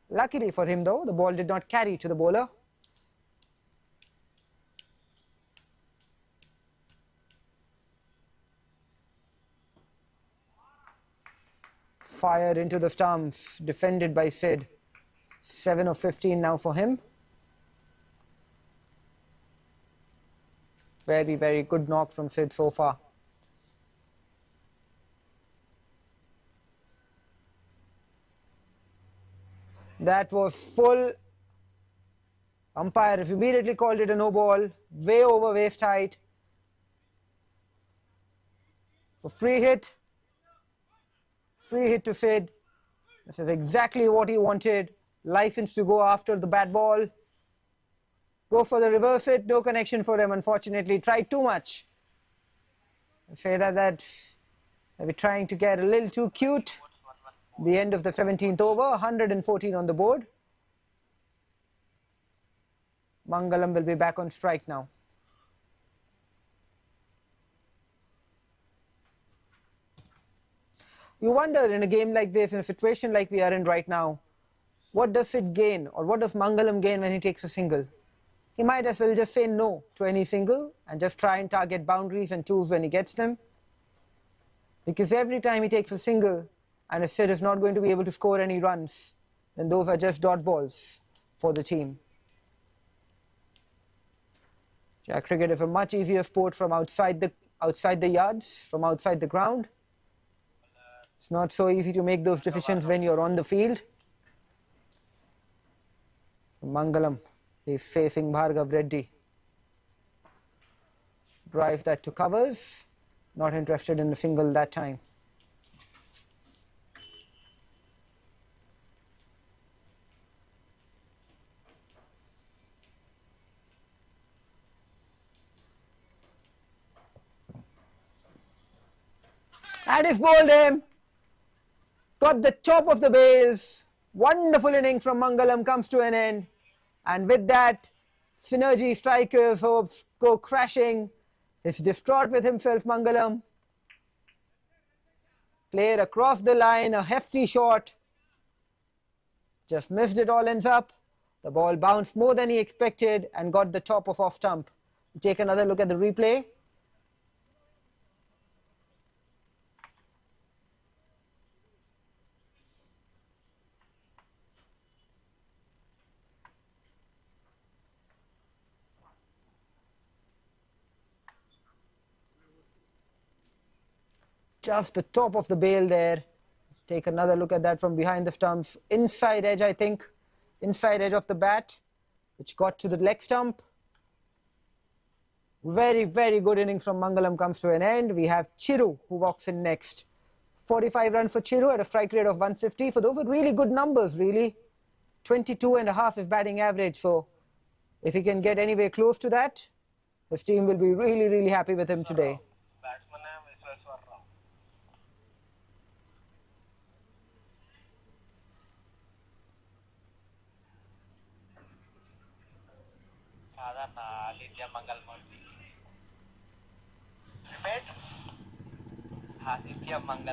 Luckily for him though, the ball did not carry to the bowler. Fired into the stumps, defended by Sid. 7 of 15 now for him. Very, very good knock from Sid so far. That was full. Umpire immediately called it a no ball, way over waist height. For free hit to Sid. This is exactly what he wanted. License to go after the bad ball. Go for the reverse hit, no connection for him, unfortunately. Tried too much. I say that maybe trying to get a little too cute. The end of the 17th over, 114 on the board. Mangalam will be back on strike now. You wonder in a game like this, in a situation like we are in right now, what does Sid gain or what does Mangalam gain when he takes a single? He might as well just say no to any single and just try and target boundaries and twos when he gets them. Because every time he takes a single and if Sid is not going to be able to score any runs, then those are just dot balls for the team. Cricket is a much easier sport from outside the yards, from outside the ground. It's not so easy to make those decisions when you're on the field. Mangalam is facing Bhargav Reddy. Drive that to covers. Not interested in the single that time. And he's bowled him. Got the top of the base. Wonderful innings from Mangalam comes to an end. And with that, synergy strikers hopes go crashing. He's distraught with himself, Mangalam. Played across the line, a hefty shot. Just missed it, all ends up. The ball bounced more than he expected and got the top of off stump. We'll take another look at the replay. Just the top of the bail there. Let's take another look at that from behind the stumps. Inside edge, I think. Inside edge of the bat, which got to the leg stump. Very, very good innings from Mangalam comes to an end. We have Chiru who walks in next. 45 runs for Chiru at a strike rate of 150. So those are really good numbers, really. 22.5 is batting average. So if he can get anywhere close to that, his team will be really, really happy with him today. 𝗃𝗵𝗃𝗃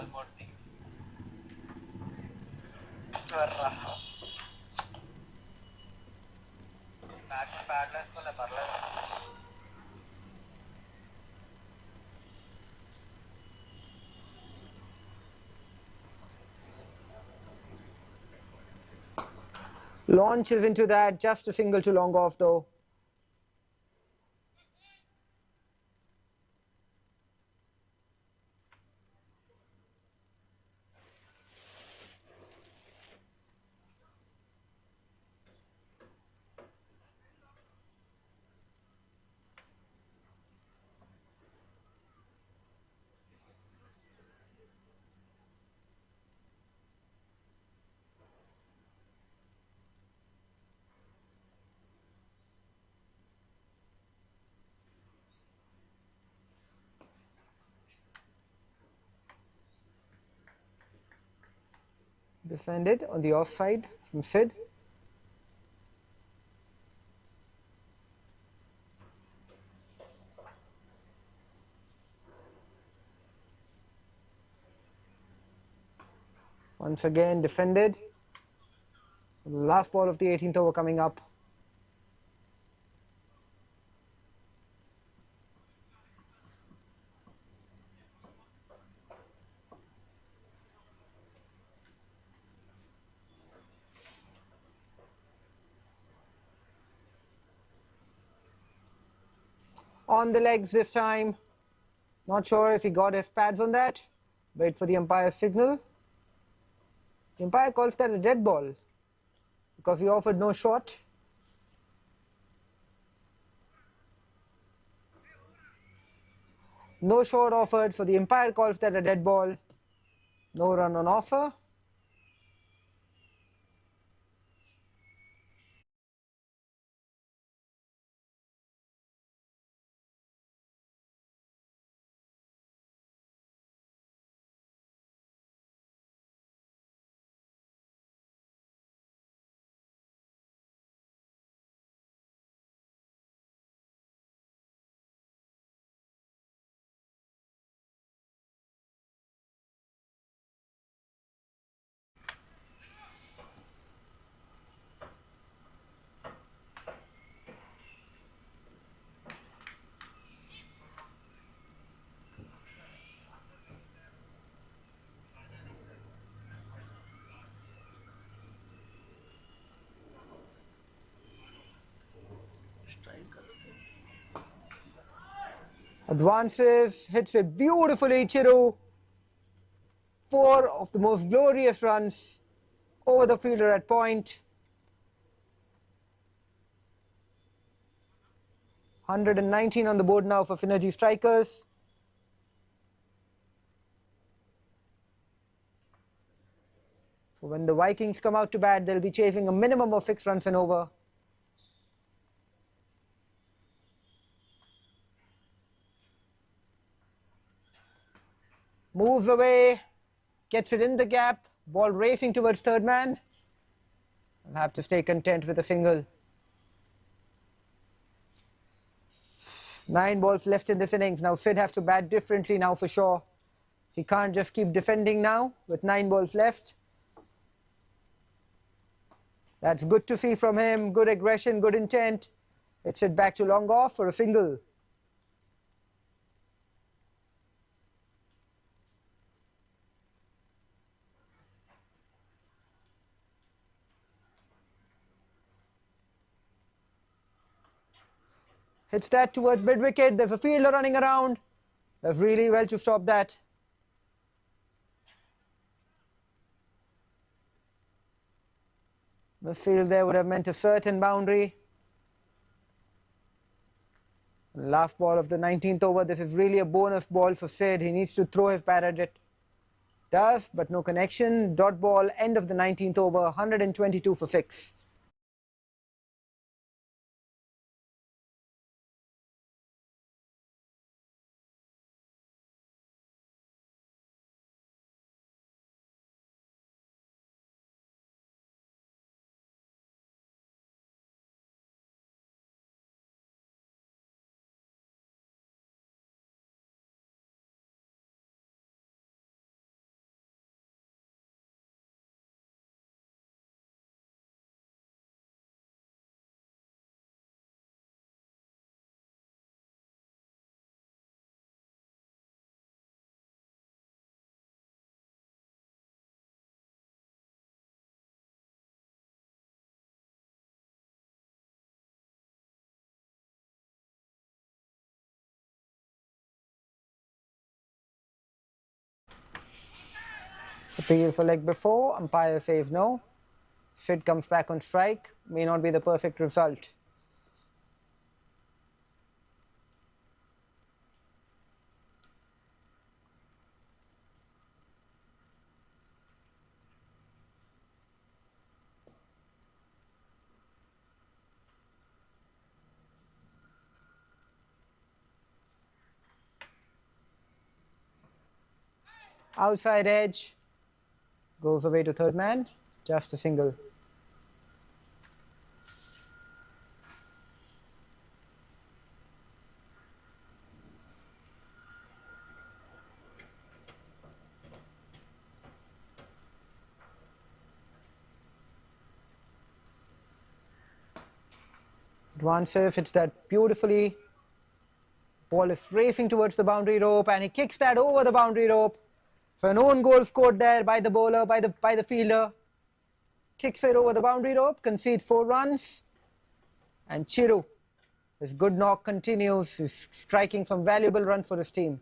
Launches into that, just a single to long off though. Defended on the offside from Sid. Once again defended. Last ball of the 18th over coming up. On the legs this time. Not sure if he got his pads on that. Wait for the umpire's signal. The umpire calls that a dead ball. because he offered no shot. No shot offered, so the umpire calls that a dead ball. No run on offer. Advances, hits it beautifully, Chiru. 4 of the most glorious runs over the fielder at point. 119 on the board now for Finergy strikers. So when the Vikings come out to bat, they'll be chasing a minimum of 6 runs and over. Moves away, gets it in the gap, ball racing towards third man. I'll have to stay content with a single. 9 balls left in this innings. Now Sid has to bat differently now for sure. He can't just keep defending now with 9 balls left. That's good to see from him. Good aggression, good intent. It's it back to long off for a single. Hits that towards mid-wicket. There's a fielder running around. Does really well to stop that. The field there would have meant a certain boundary. Last ball of the 19th over. This is really a bonus ball for Sid. He needs to throw his bat at it. Does, but no connection. Dot ball, end of the 19th over. 122 for 6. Appeal for leg before, umpire says no. Sid comes back on strike, may not be the perfect result. Outside edge, goes away to third man, just a single. Advances, hits that beautifully. Ball is racing towards the boundary rope and he kicks that over the boundary rope. So an own goal scored there by the bowler, by the fielder. Kicks it over the boundary rope, concedes 4 runs. And Chiru, his good knock continues. He's striking some valuable runs for his team.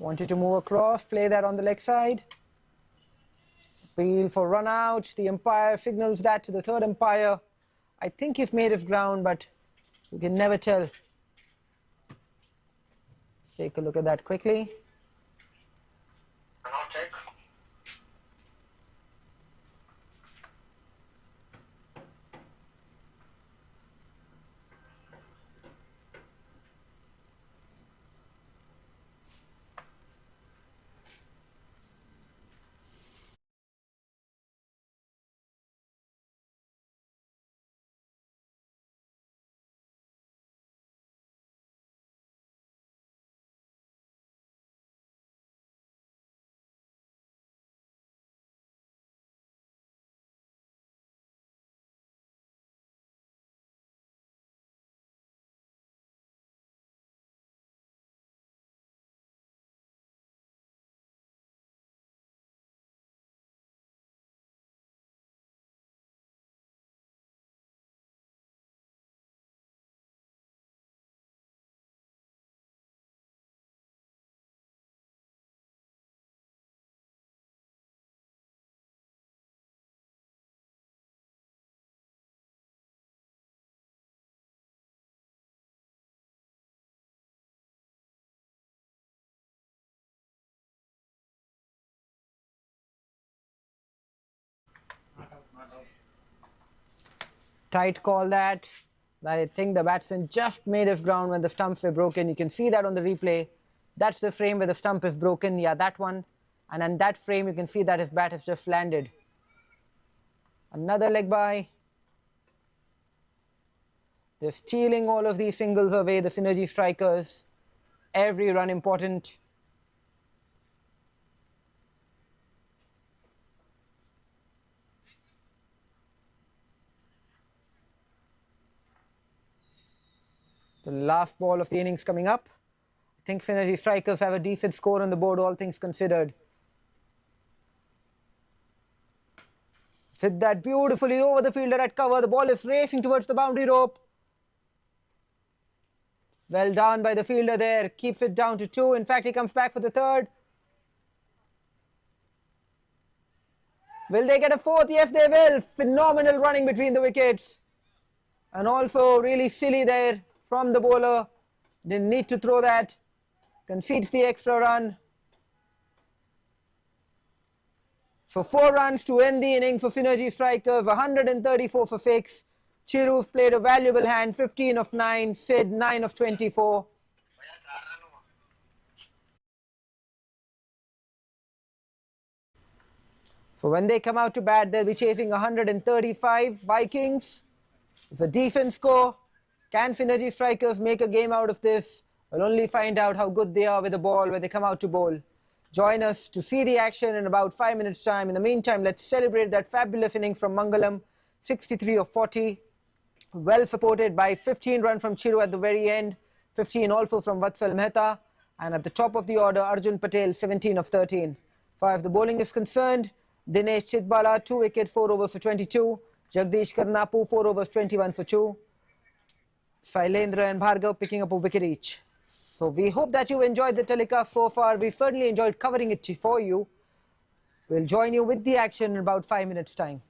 Wanted to move across, play that on the leg side. Appeal for run out. The umpire signals that to the third umpire. I think he's made his ground, but you can never tell. Let's take a look at that quickly. Tight call that. I think the batsman just made his ground when the stumps were broken. You can see that on the replay. That's the frame where the stump is broken. Yeah, that one. And in that frame, you can see that his bat has just landed. Another leg by. They're stealing all of these singles away, the synergy strikers. Every run important. The last ball of the innings coming up. I think synergy strikers have a decent score on the board, all things considered. Hit that beautifully over the fielder at cover. The ball is racing towards the boundary rope. Well done by the fielder there. Keeps it down to 2. In fact, he comes back for the third. Will they get a fourth? Yes, they will. Phenomenal running between the wickets. And also really silly there from the bowler. Didn't need to throw that. Concedes the extra run. So 4 runs to end the innings for synergy strikers. 134 for 6. Chiru's played a valuable hand. 15 of 9. Sid 9 of 24. So when they come out to bat, they'll be chasing 135. Vikings. It's a decent score. Can synergy strikers make a game out of this? We'll only find out how good they are with the ball when they come out to bowl. Join us to see the action in about 5 minutes' time. In the meantime, let's celebrate that fabulous innings from Mangalam. 63 of 40. Well supported by 15 runs from Chiru at the very end. 15 also from Vatsal Mehta. And at the top of the order, Arjun Patel, 17 of 13. Far as the bowling is concerned, Dinesh Chitbala, 2 wickets, 4 overs for 22. Jagdish Karnapu, 4 overs, 21 for 2. Shailendra and Bhargav picking up a wicket each. So we hope that you enjoyed the telecast so far. We certainly enjoyed covering it for you. We'll join you with the action in about 5 minutes' time.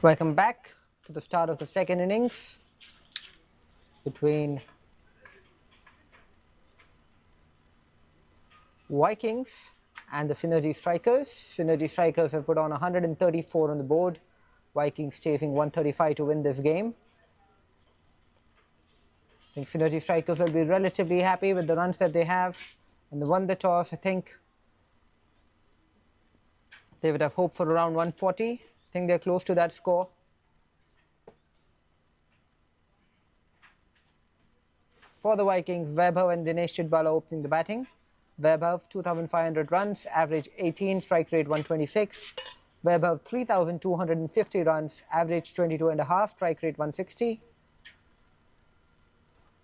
Welcome back to the start of the second innings between Vikings and the 𝗏𝗏 Strikers. 𝗏𝗏 Strikers have put on 134 on the board. Vikings chasing 135 to win this game. I think 𝗏𝗏 Strikers will be relatively happy with the runs that they have. And they won the toss. I think they would have hoped for around 140. I think they're close to that score. For the Vikings, 𝗬𝗏 and Dinesh Chitbala opening the batting. 𝗬𝗏 2,500 runs, average 18, strike rate 126. 𝗬𝗏 3,250 runs, average 22.5, strike rate 160.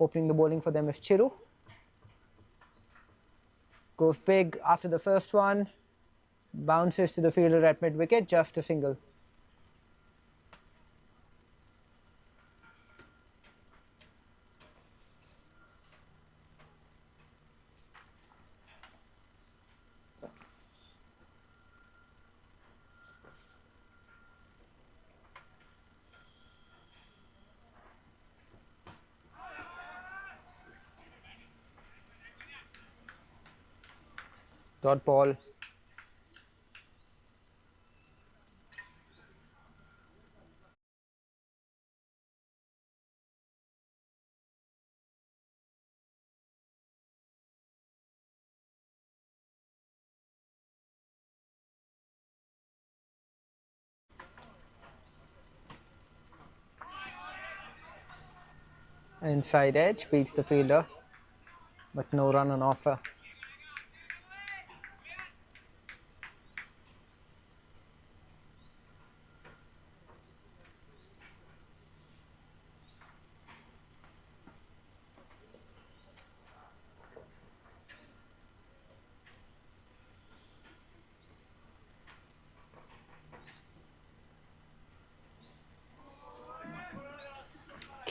Opening the bowling for them is Chiru. Goes big after the first one. Bounces to the fielder at mid-wicket, just a single. Dot ball. Inside edge, beats the fielder, but no run on offer.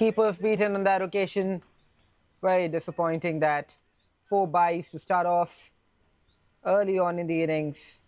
Keepers beaten on that occasion. Very disappointing that 4 byes to start off early on in the innings.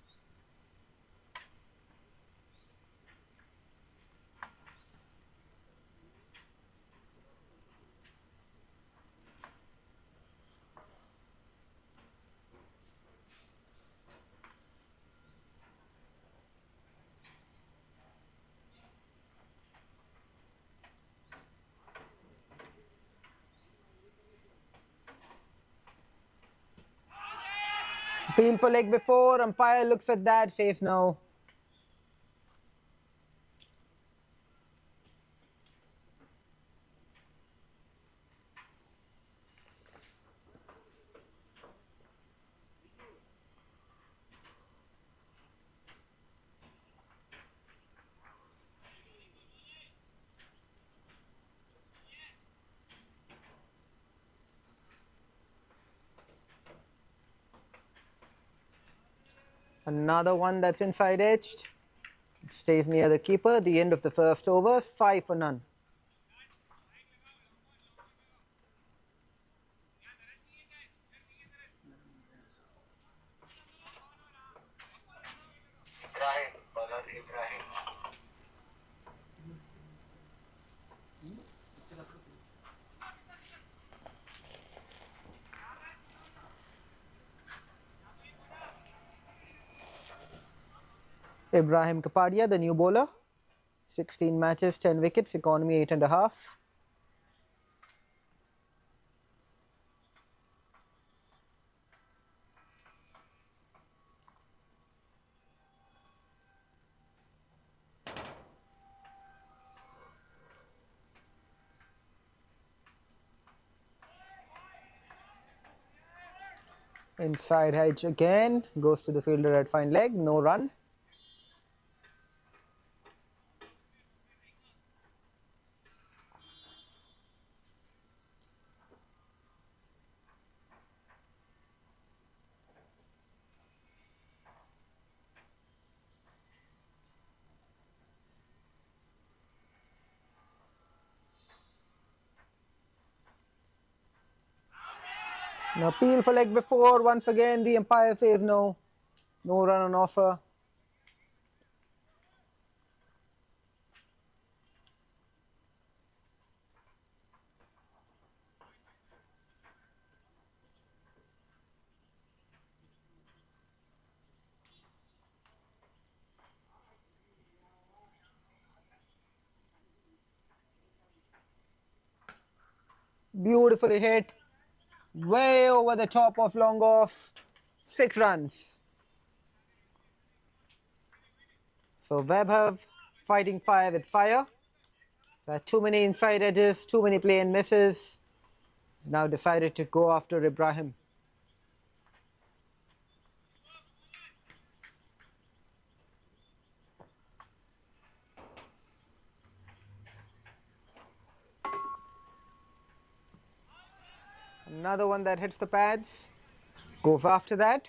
Appeal for leg before, umpire looks at that, says no. Another one that's inside edged. Stays near the keeper. The end of the first over, 5 for none. 𝗵𝗵𝗃𝗲𝗃, the new bowler. 16 matches, 10 wickets, economy 8.5. Inside edge again, goes to the fielder at fine leg, no run. An appeal for leg before, once again the umpire says no. No run on offer. Beautifully hit. Way over the top of long off. 6 runs. So 𝗵𝗆𝗆 fighting fire with fire. There are too many inside edges, too many play and misses. Now decided to go after Ibrahim. Another one that hits the pads. Goes after that.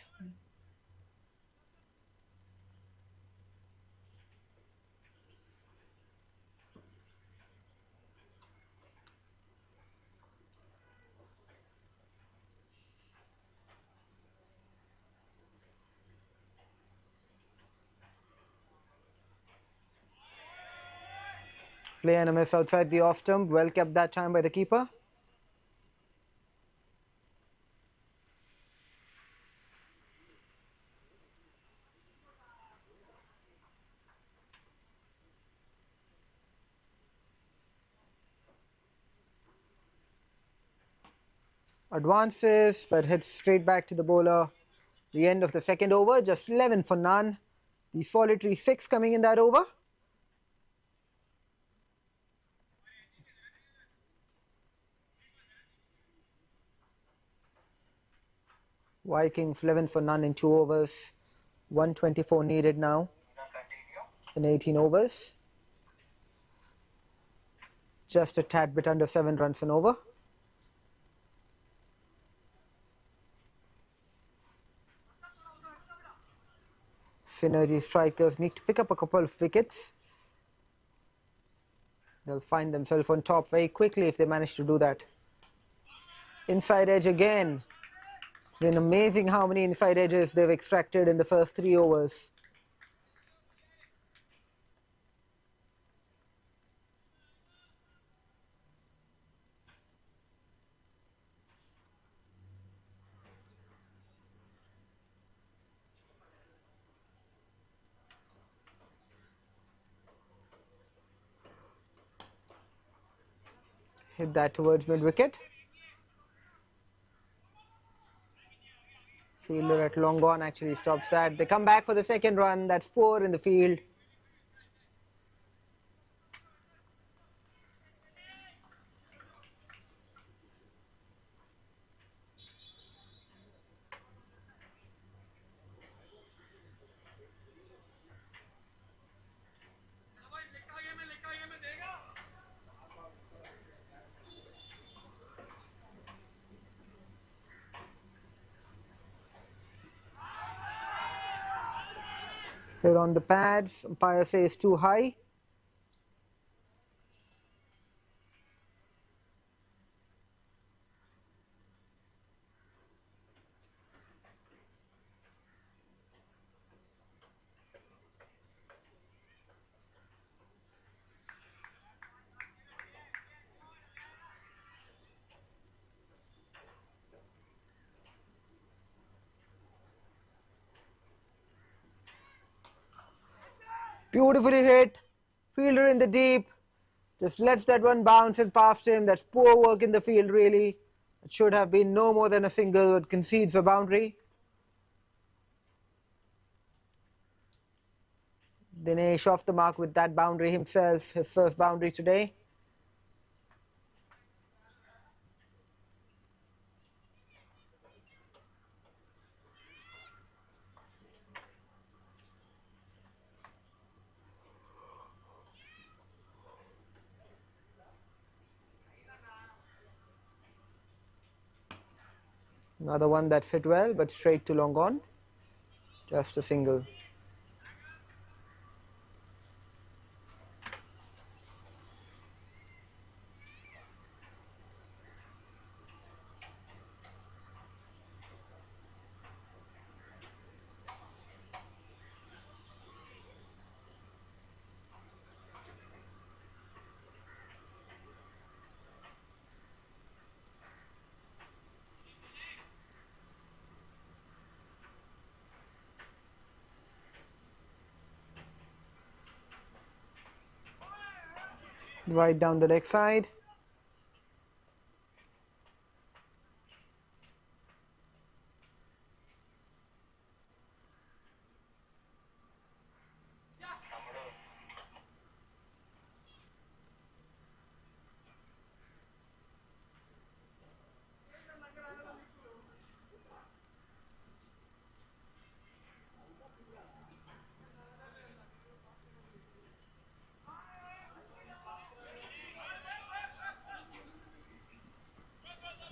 Play and a miss outside the off stump. Well kept that time by the keeper. Advances, but hits straight back to the bowler. The end of the second over, just 11 for none. The solitary 6 coming in that over. Vikings 11 for none in 2 overs. 124 needed now in 18 overs. Just a tad bit under 7 runs an over. Synergy strikers need to pick up a couple of wickets. They'll find themselves on top very quickly if they manage to do that. Inside edge again. It's been amazing how many inside edges they've extracted in the first 3 overs. Hit that towards mid-wicket. Fielder at long on actually stops that. They come back for the second run. That's 4 in the field. Here on the pads, umpire says too high. Beautifully hit. Fielder in the deep. Just lets that one bounce and past him. That's poor work in the field, really. It should have been no more than a single, but concedes a boundary. Dinesh off the mark with that boundary himself, his first boundary today. Another one that fit well, but straight to long on. Just a single. Right down the leg side.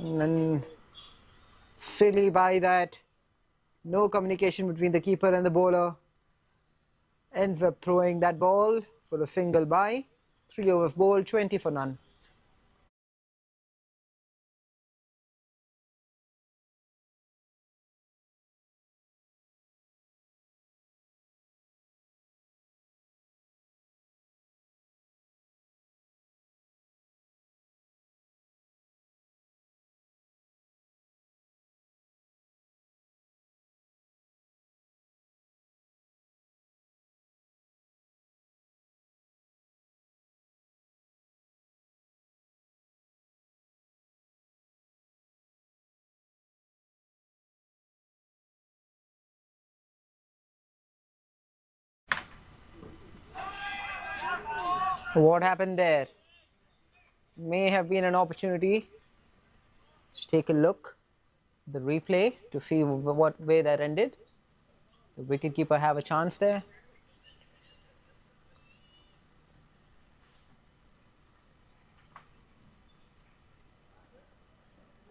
And then silly by that, no communication between the keeper and the bowler. Ends up throwing that ball for a single by. 3 overs bowled, 20 for none. What happened there? May have been an opportunity. Let's take a look at the replay to see what way that ended. The wicketkeeper have a chance there.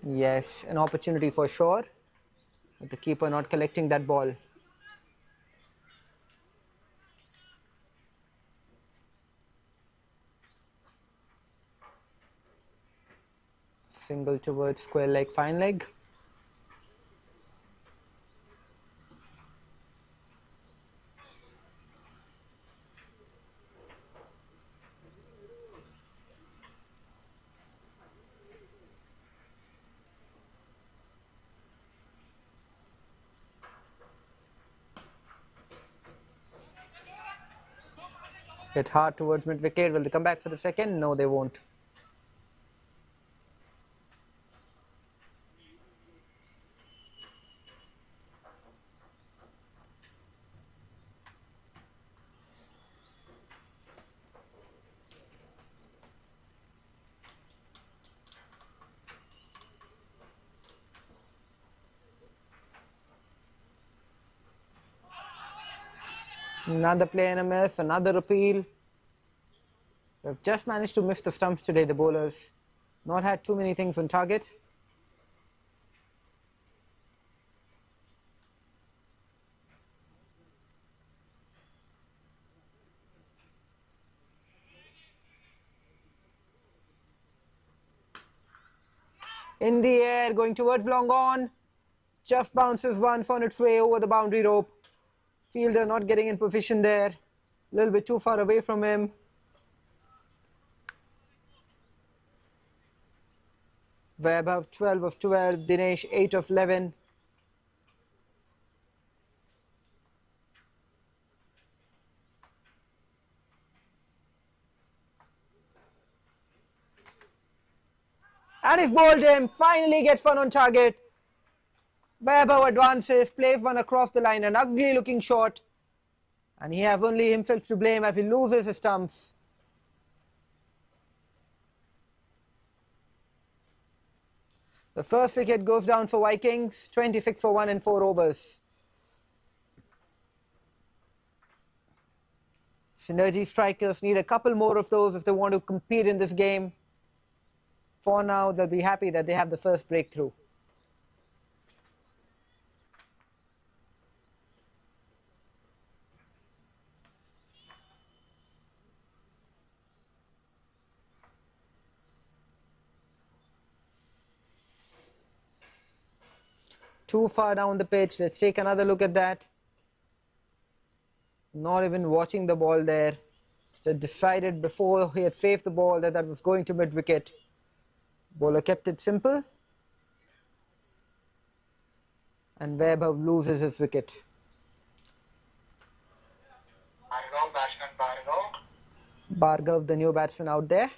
Yes, an opportunity for sure, with the keeper not collecting that ball. Single towards square leg, fine leg. Hit hard towards mid wicket. Will they come back for the second? No, they won't. Another play and a miss, another appeal. They've just managed to miss the stumps today, the bowlers. Not had too many things on target. In the air, going towards long on. Just bounces once on its way over the boundary rope. Fielder not getting in position there. A little bit too far away from him. Vaibhav 12 of 12, Dinesh 8 of 11. And he's bowled him, finally gets one on target. Vaibhav advances, plays one across the line, an ugly looking shot. And he has only himself to blame as he loses his stumps. The first wicket goes down for Vikings, 26 for 1 in 4 overs. Synergy strikers need a couple more of those if they want to compete in this game. For now, they'll be happy that they have the first breakthrough. Too far down the pitch. Let's take another look at that. Not even watching the ball there. Just decided before he had faced the ball that was going to mid wicket. Bowler kept it simple. And Vaibhav loses his wicket. Bhargav, the new batsman out there.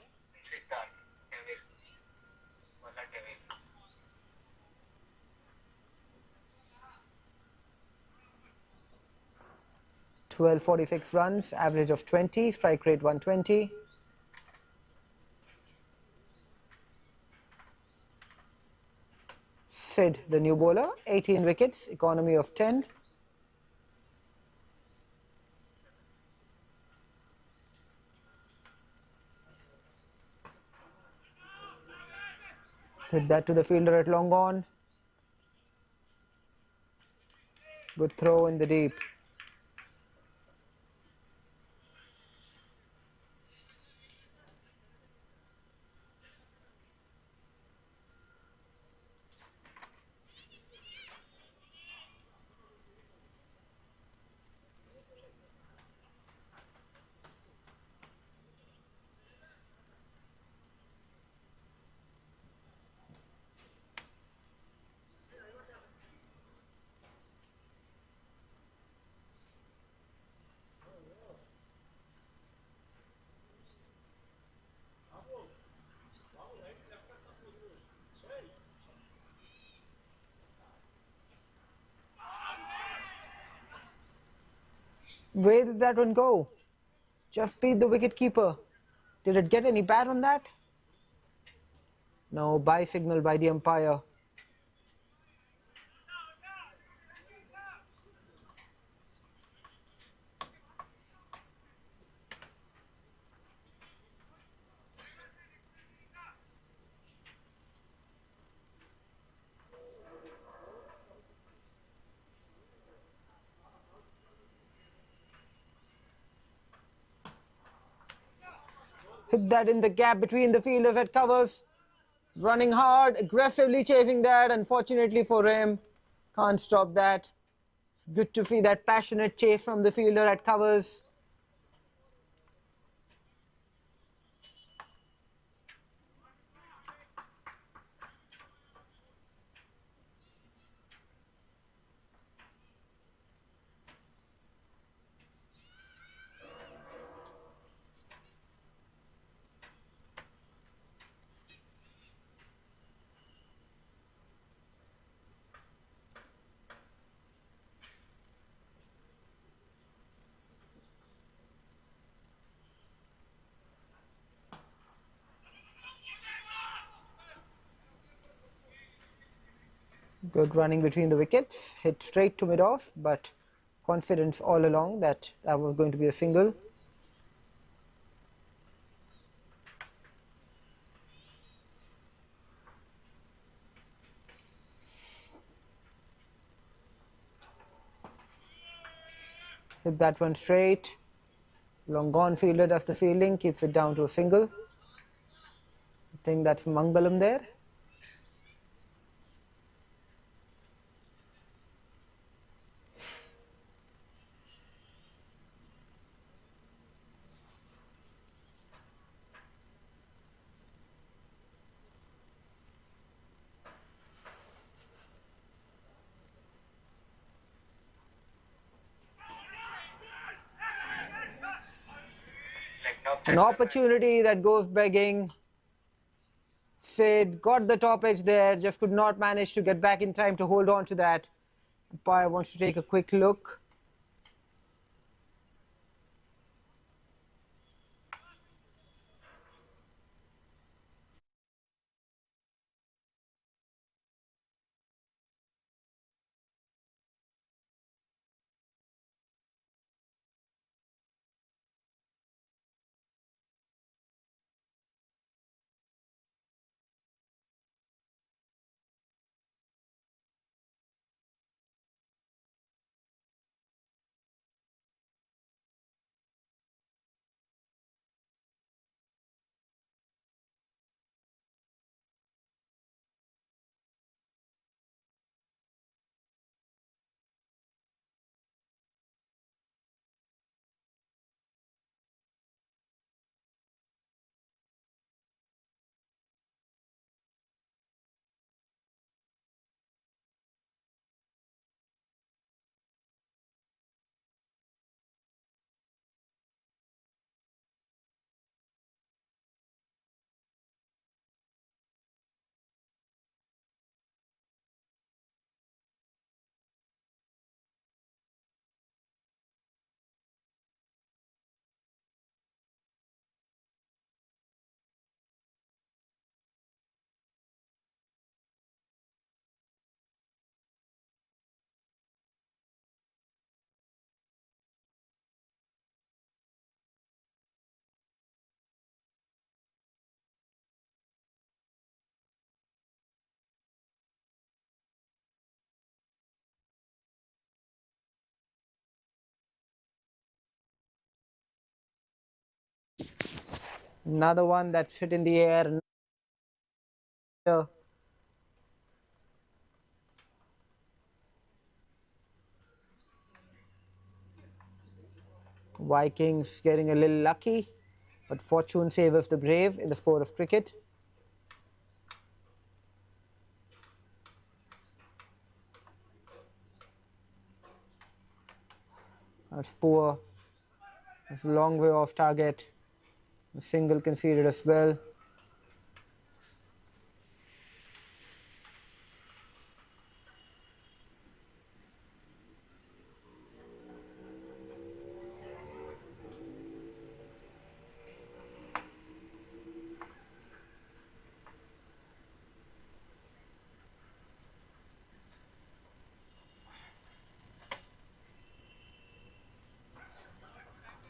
1246 runs, average of 20, strike rate 120. Sid, the new bowler, 18 wickets, economy of 10. Hit that to the fielder at long on. Good throw in the deep. Where did that one go? 𝗙𝗵𝗃𝗲 the wicket keeper. Did it get any bat on that? No, bye signal by the umpire. Hit that in the gap between the fielders at covers. Running hard, aggressively chasing that. Unfortunately for him, can't stop that. It's good to see that passionate chase from the fielder at covers. Good running between the wickets, hit straight to mid-off, but confidence all along that that was going to be a single. Hit that one straight. Long gone fielder does the fielding, keeps it down to a single. I think that's Mangalam there. An opportunity that goes begging. Sid got the top edge there, just could not manage to get back in time to hold on to that. Umpire wants to take a quick look. Another one that's hit in the air. Vikings getting a little lucky, but fortune favors the brave in the sport of cricket. That's poor. It's a long way off target. The single conceded as well.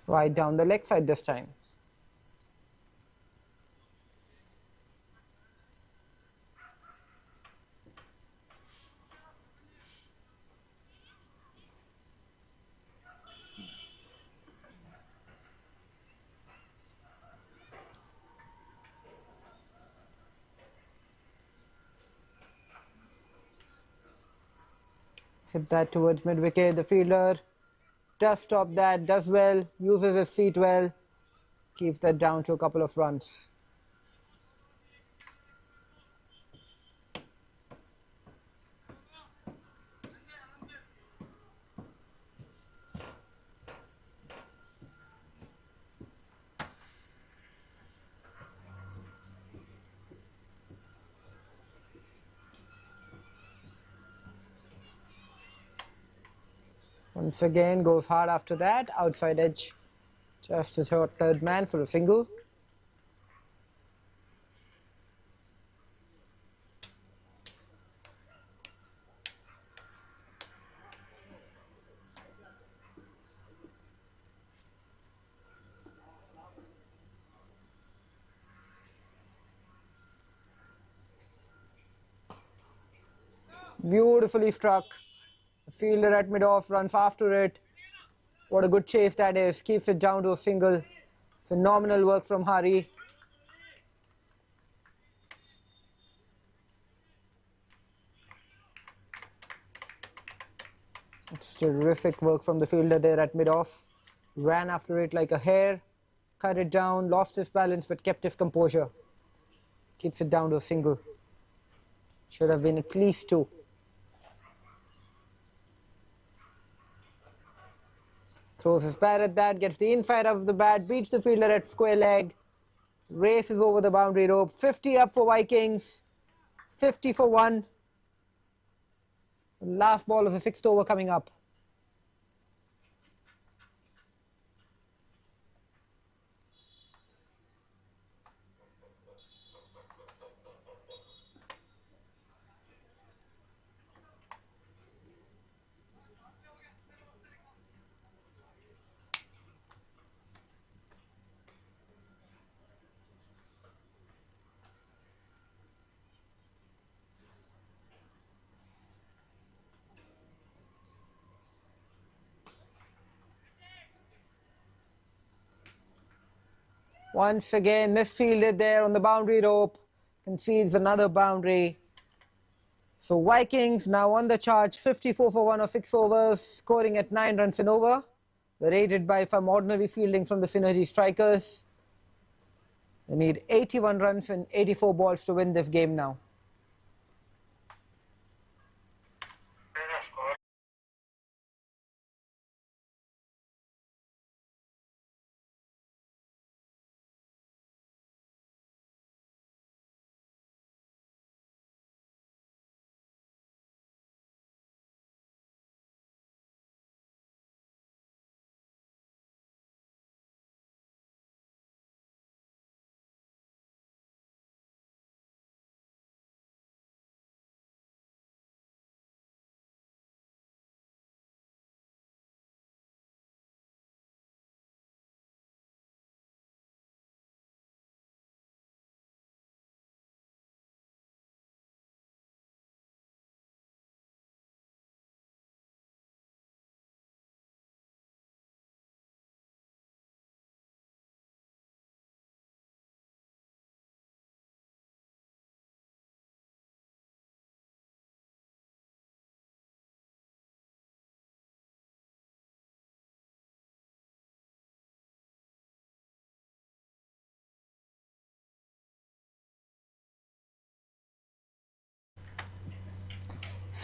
Right down the leg side this time. Hit that towards mid-wicket. The fielder does stop that, does well, uses his feet well, keeps that down to a couple of runs. Once again, goes hard after that, outside edge, just the third man for a single. Beautifully struck. The fielder at mid-off runs after it. What a good chase that is. Keeps it down to a single. Phenomenal work from Hari. It's terrific work from the fielder there at mid-off. Ran after it like a hare, cut it down, lost his balance but kept his composure. Keeps it down to a single. Should have been at least two. Throws his bat at that, gets the inside of the bat, beats the fielder at square leg, races over the boundary rope. 50 up for Vikings, 50 for 1. The last ball of the 6th over coming up. Once again, misfielded there on the boundary rope, concedes another boundary. So Vikings now on the charge, 54 for 1 of 6 overs, scoring at 9 runs and over. They're aided by some ordinary fielding from the synergy strikers. They need 81 runs and 84 balls to win this game now.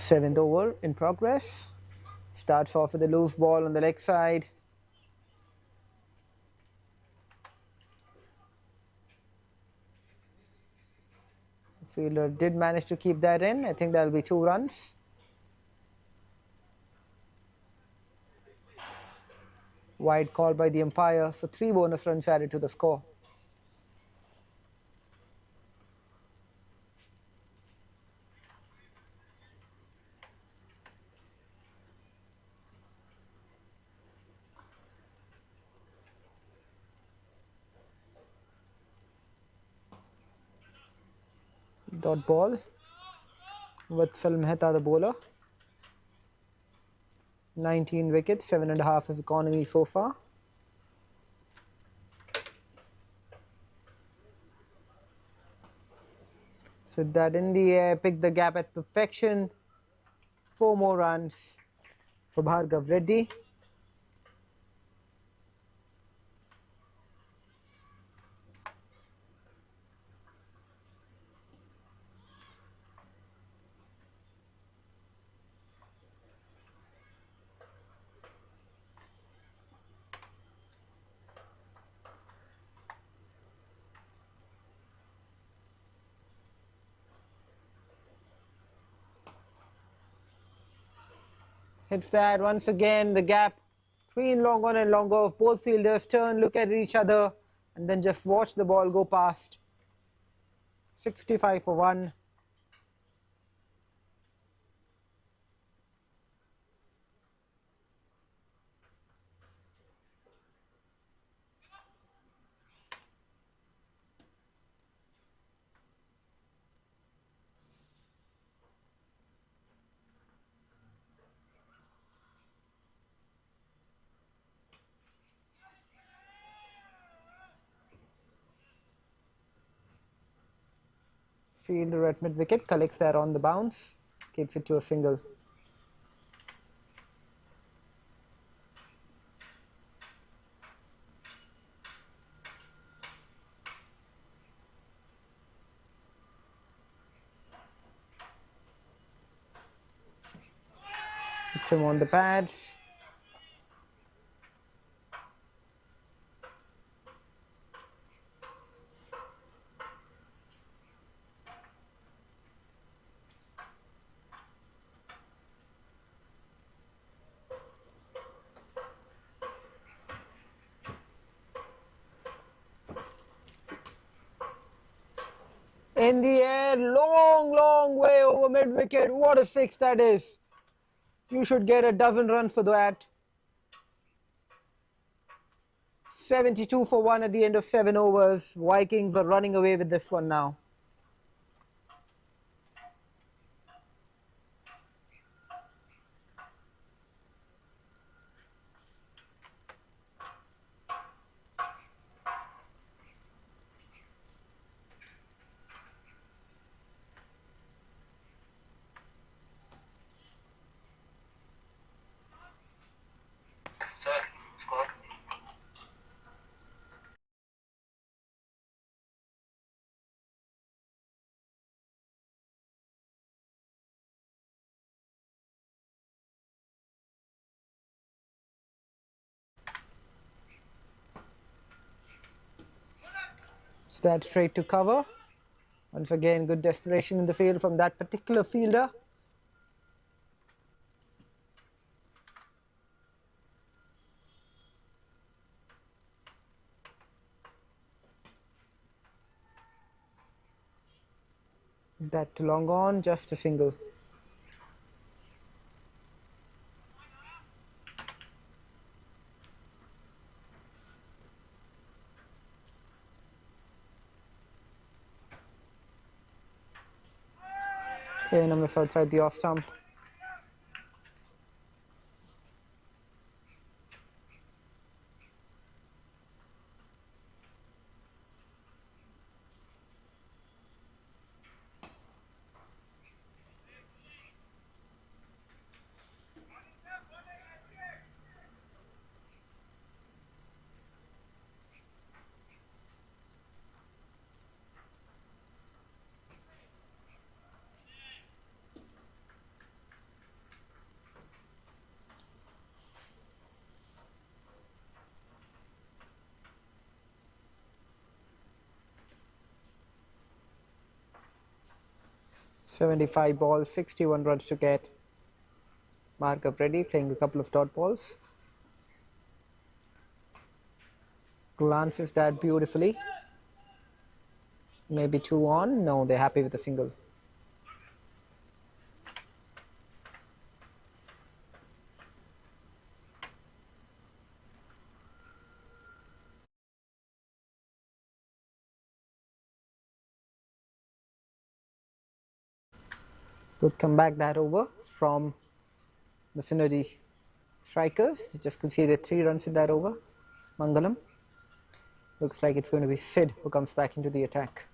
7th over in progress. Starts off with a loose ball on the leg side. The fielder did manage to keep that in. I think that'll be 2 runs. Wide call by the umpire for 3 bonus runs added to the score. Dot ball. 𝗬𝗏𝗃𝗲 the bowler. 19 wickets, 7.5 of economy so far. So that in the air, picked the gap at perfection. 4 more runs for Bhargav Reddy. Hits that once again, the gap between long on and long off. Both fielders turn, look at each other, and then just watch the ball go past. 65 for 1. Fielder at mid-wicket collects that on the bounce, keeps it to a single. Hits him on the pads. In the air, long way over mid-wicket. What a 6 that is. You should get a dozen runs for that. 72 for 1 at the end of 7 overs. Vikings are running away with this one now. That straight to cover. Once again, good desperation in the field from that particular fielder. That to long on, just a single. Okay, number outside the off stump. 75 balls, 61 runs to get. Bhargav ready, playing a couple of dot balls. Glances that beautifully. Maybe 2 on. No, they're happy with the single. Good comeback that over from the Synergy strikers. They just conceded 3 runs in that over. Mangalam. Looks like it's going to be Sid who comes back into the attack.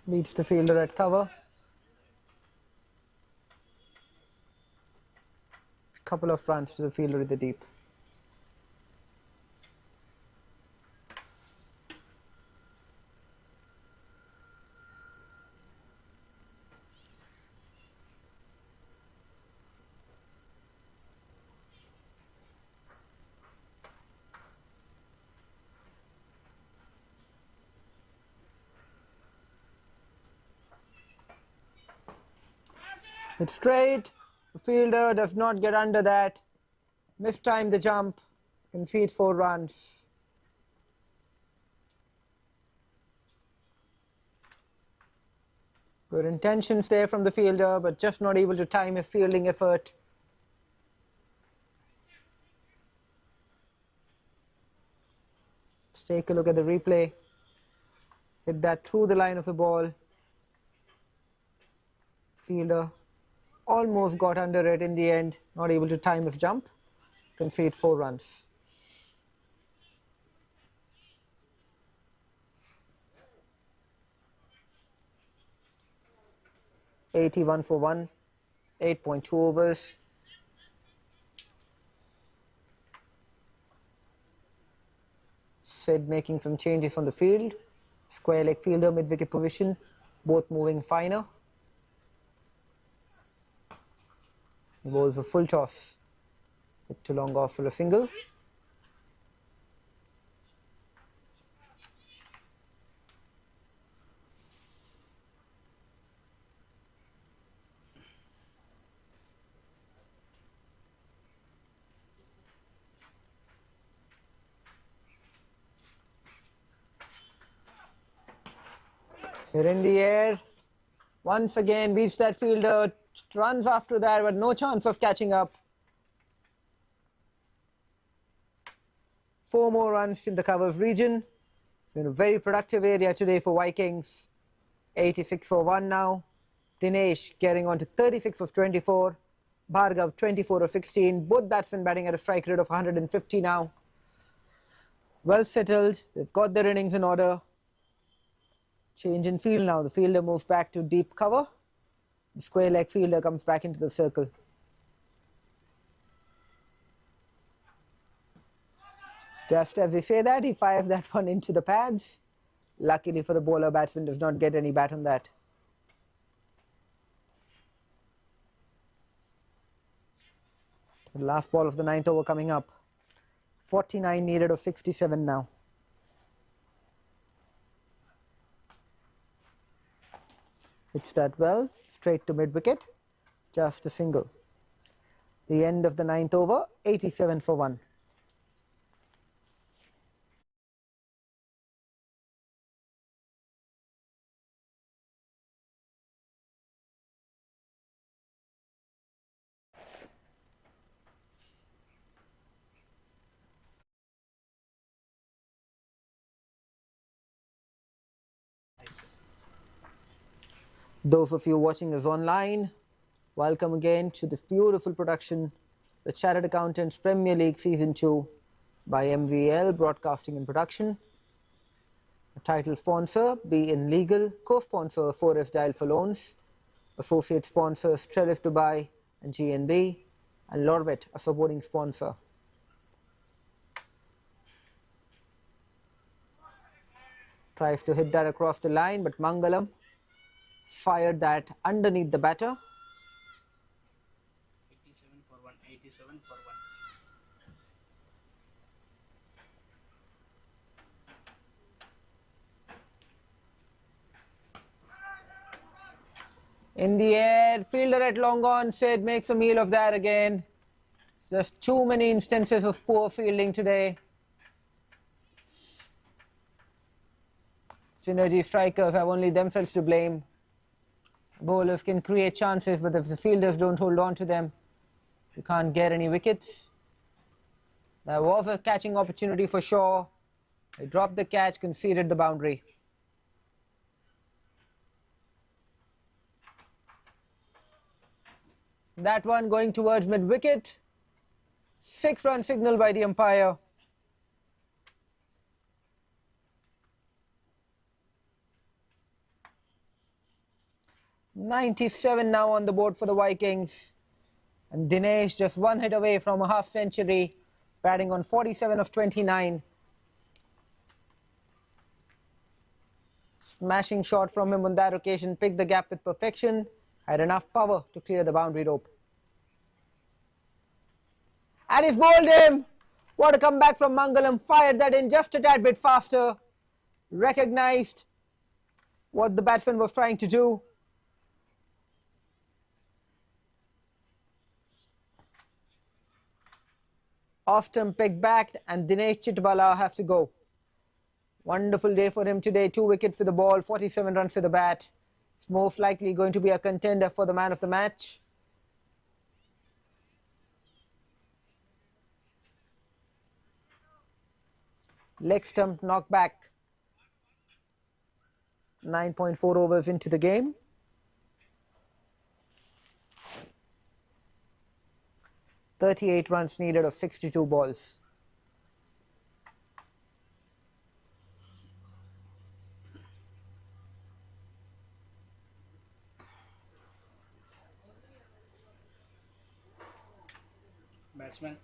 Leads the fielder at cover. Couple of runs to the fielder in the deep. It's straight. The fielder does not get under that. Mistime the jump. Concede 4 runs. Good intentions there from the fielder, but just not able to time a fielding effort. Let's take a look at the replay. Hit that through the line of the ball. Fielder almost got under it in the end, not able to time his jump. Concede 4 runs. '81 for 1, 8.2 overs. Sid making some changes on the field. Square leg fielder, mid-wicket position, both moving finer. He bowls a full toss. Hit to long off for a single. Hit in the air. Once again beats that fielder. Runs after that, but no chance of catching up. 4 more runs in the covers region. In a very productive area today for Vikings. 86 for 1 now. Dinesh getting on to 36 of 24. Bhargav 24 of 16. Both batsmen batting at a strike rate of 150 now. Well settled. They've got their innings in order. Change in field now. The fielder moves back to deep cover. The square leg fielder comes back into the circle. Just as we say that, he fires that one into the pads. Luckily for the bowler, batsman does not get any bat on that. The last ball of the 9th over coming up. 49 needed of 67 now. Hits that well, straight to mid-wicket, just a single. The end of the 9th over, 87 for 1. Those of you watching us online, welcome again to this beautiful production, the Chartered Accountants Premier League Season 2 by MVL Broadcasting and Production. The title sponsor, BN Legal, co-sponsor 4F Dial for Loans, associate sponsors Trellis Dubai and GNB, and Lorbet, a supporting sponsor. Tries to hit that across the line, but Mangalam fired that underneath the batter. 87 for 1, 87 for 1. In the air, fielder at long on, Sid makes a meal of that again. Just too many instances of poor fielding today. Synergy strikers have only themselves to blame. Bowlers can create chances, but if the fielders don't hold on to them, you can't get any wickets. There was a catching opportunity for Shaw. He dropped the catch, conceded the boundary. That one going towards mid-wicket. 6-run signal by the umpire. '97 now on the board for the Vikings. And Dinesh just one hit away from a half century, batting on 47 of 29. Smashing shot from him on that occasion, picked the gap with perfection, had enough power to clear the boundary rope. And he's bowled him! What a comeback from Mangalam, fired that in just a tad bit faster, recognized what the batsman was trying to do. Off-stump picked back, and Dinesh Chitwala have to go. Wonderful day for him today, 2 wickets for the ball, 47 runs for the bat. It's most likely going to be a contender for the man of the match. Leg stump knocked back. 9.4 overs into the game. .38 runs needed of 62 balls. Batsman.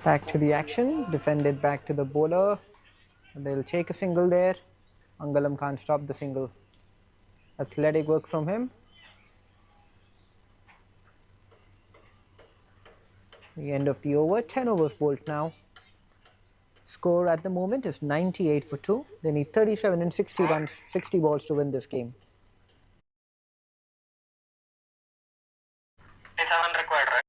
Back to the action, defended back to the bowler. They'll take a single there. Mangalam can't stop the single. Athletic work from him. The end of the over, 10 overs bowled now. Score at the moment is 98 for 2. They need 37 and 60 runs, 60 balls to win this game. 7 required, right?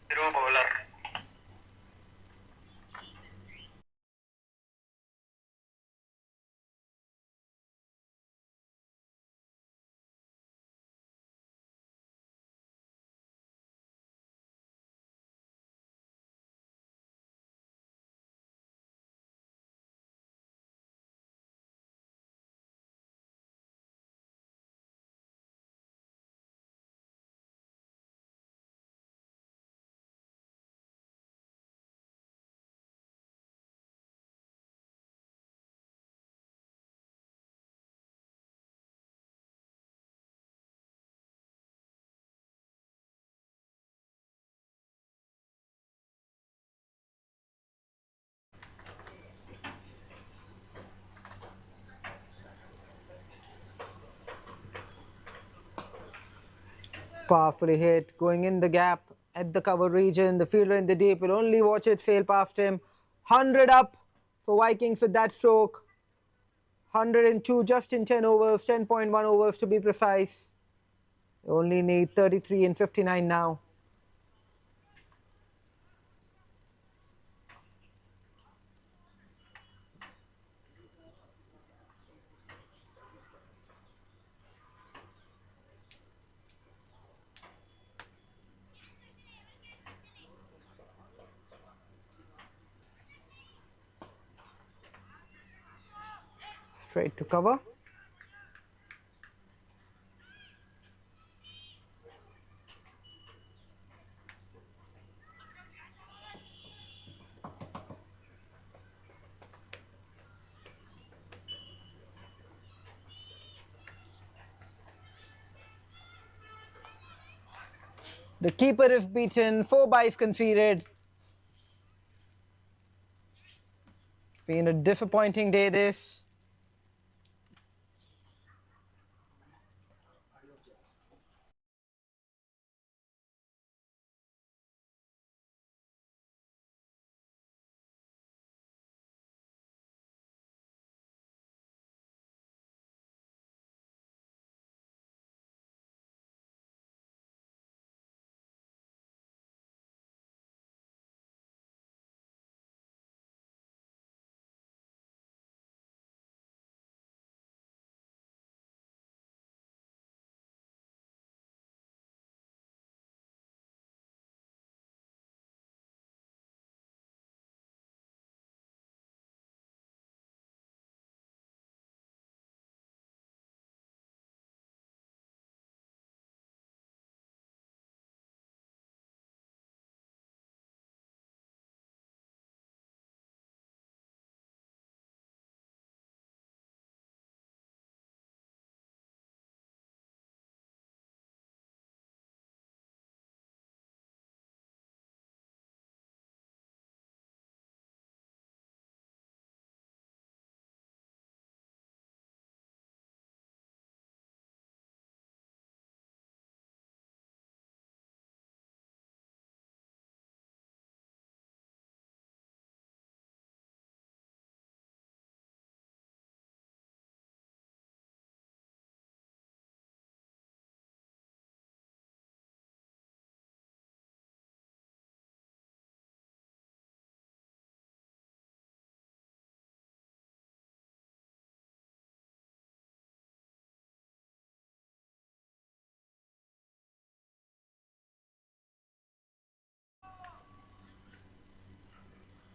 Through bowler. Powerfully hit, going in the gap at the cover region. The fielder in the deep will only watch it sail past him. 100 up for Vikings with that stroke. 102 just in 10 overs, 10.1 overs to be precise. They only need 33 and 59 now. Straight to cover. The keeper is beaten, 4 byes conceded. It's been a disappointing day this.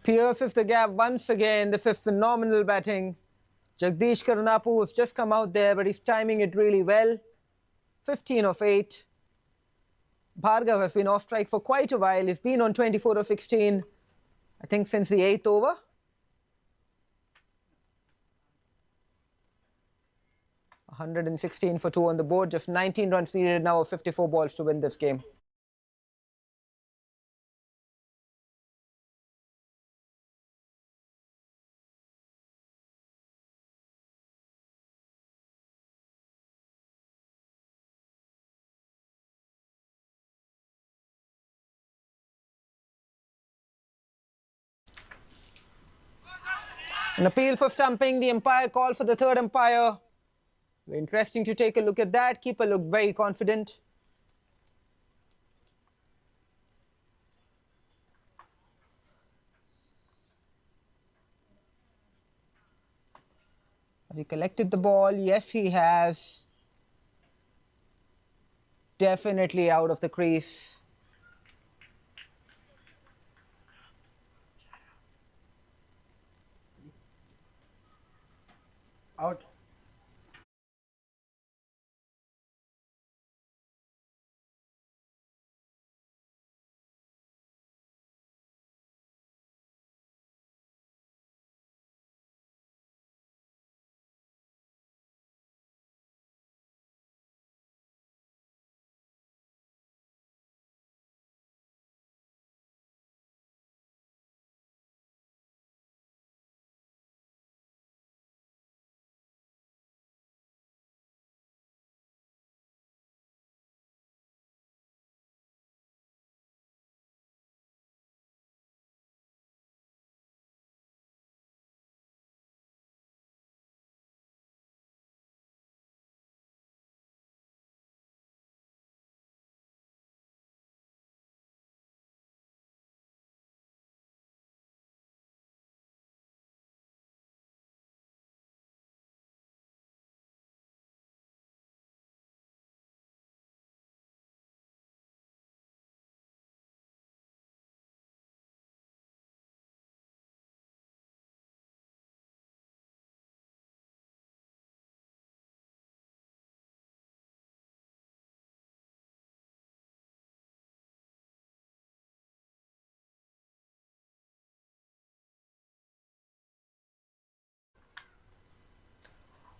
Pierre fifth the gap once again. This is phenomenal batting. Jagdish Karnapu has just come out there, but he's timing it really well. 15 of 8. Bhargav has been off strike for quite a while. He's been on 24 of 16, I think since the 8th over. 116 for 2 on the board. Just 19 runs needed now of 54 balls to win this game. An appeal for stumping. The umpire called for the third umpire. Very interesting to take a look at that. Keeper looked very confident. Have he collected the ball? Yes, he has. Definitely out of the crease. Out.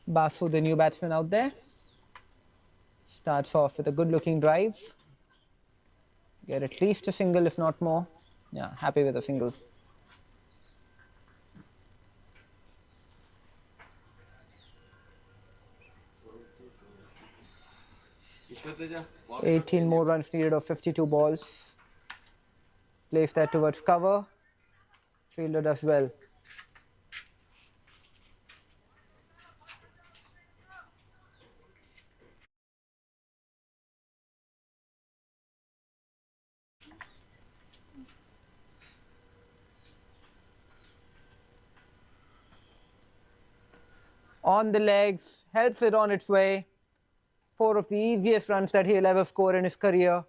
Basu, the new batsman out there, starts off with a good-looking drive. Get at least a single, if not more. Yeah, happy with a single. '18 more runs needed of 52 balls. Plays that towards cover. Fielder does well. On the legs, helps it on its way. 4 of the easiest runs that he'll ever score in his career.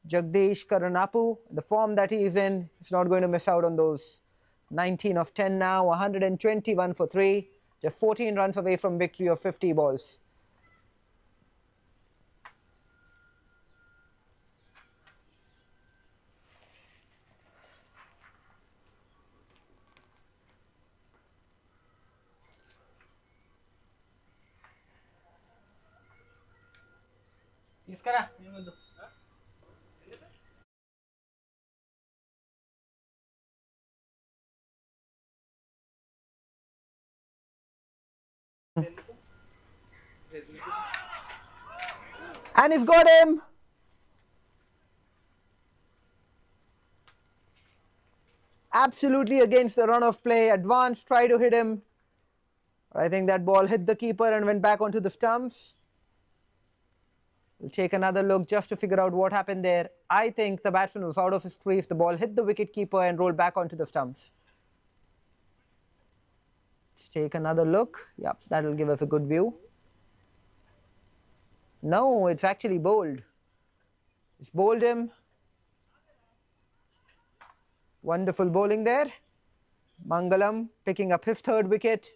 Jagdish Karanapu, the form that he is in, is not going to miss out on those. 19 of 10 now, 121 for 3. Just 14 runs away from victory of 50 balls. తీసుకురా ఏముందు And he's got him. Absolutely against the run of play. Advanced, try to hit him. I think that ball hit the keeper and went back onto the stumps. We'll take another look just to figure out what happened there. I think the batsman was out of his crease. The ball hit the wicket-keeper and rolled back onto the stumps. Let's take another look. Yep, that'll give us a good view. No, it's actually bowled. It's bowled him. Wonderful bowling there. Mangalam picking up his third wicket.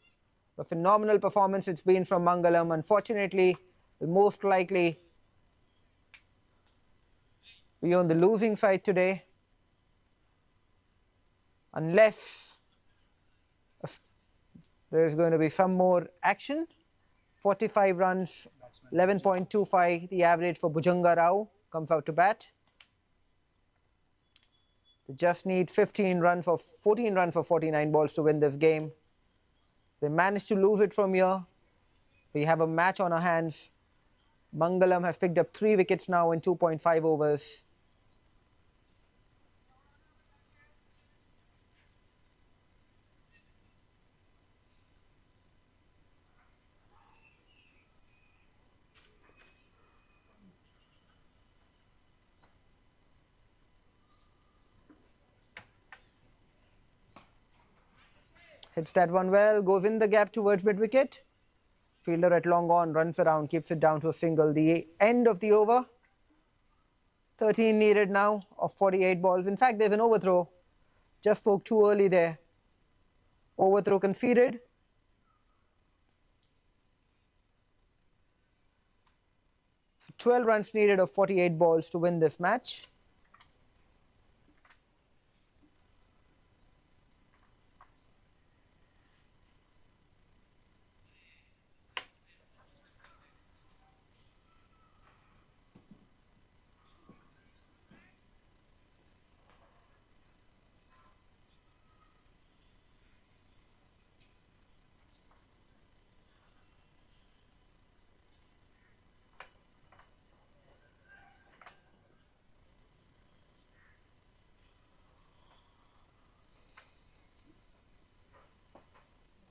A phenomenal performance it's been from Mangalam. Unfortunately, will most likely be on the losing side today, unless there is going to be some more action. 45 runs, 11.25 the average for 𝗵𝗃𝗃 comes out to bat. They just need 14 runs for 49 balls to win this game. They managed to lose it from here. We have a match on our hands. Mangalam has picked up 3 wickets now in 2.5 overs. Hits that one well, goes in the gap towards mid-wicket. Fielder at long on, runs around, keeps it down to a single. The end of the over. 13 needed now of 48 balls. In fact, there's an overthrow. Just spoke too early there. Overthrow conceded. So 12 runs needed of 48 balls to win this match.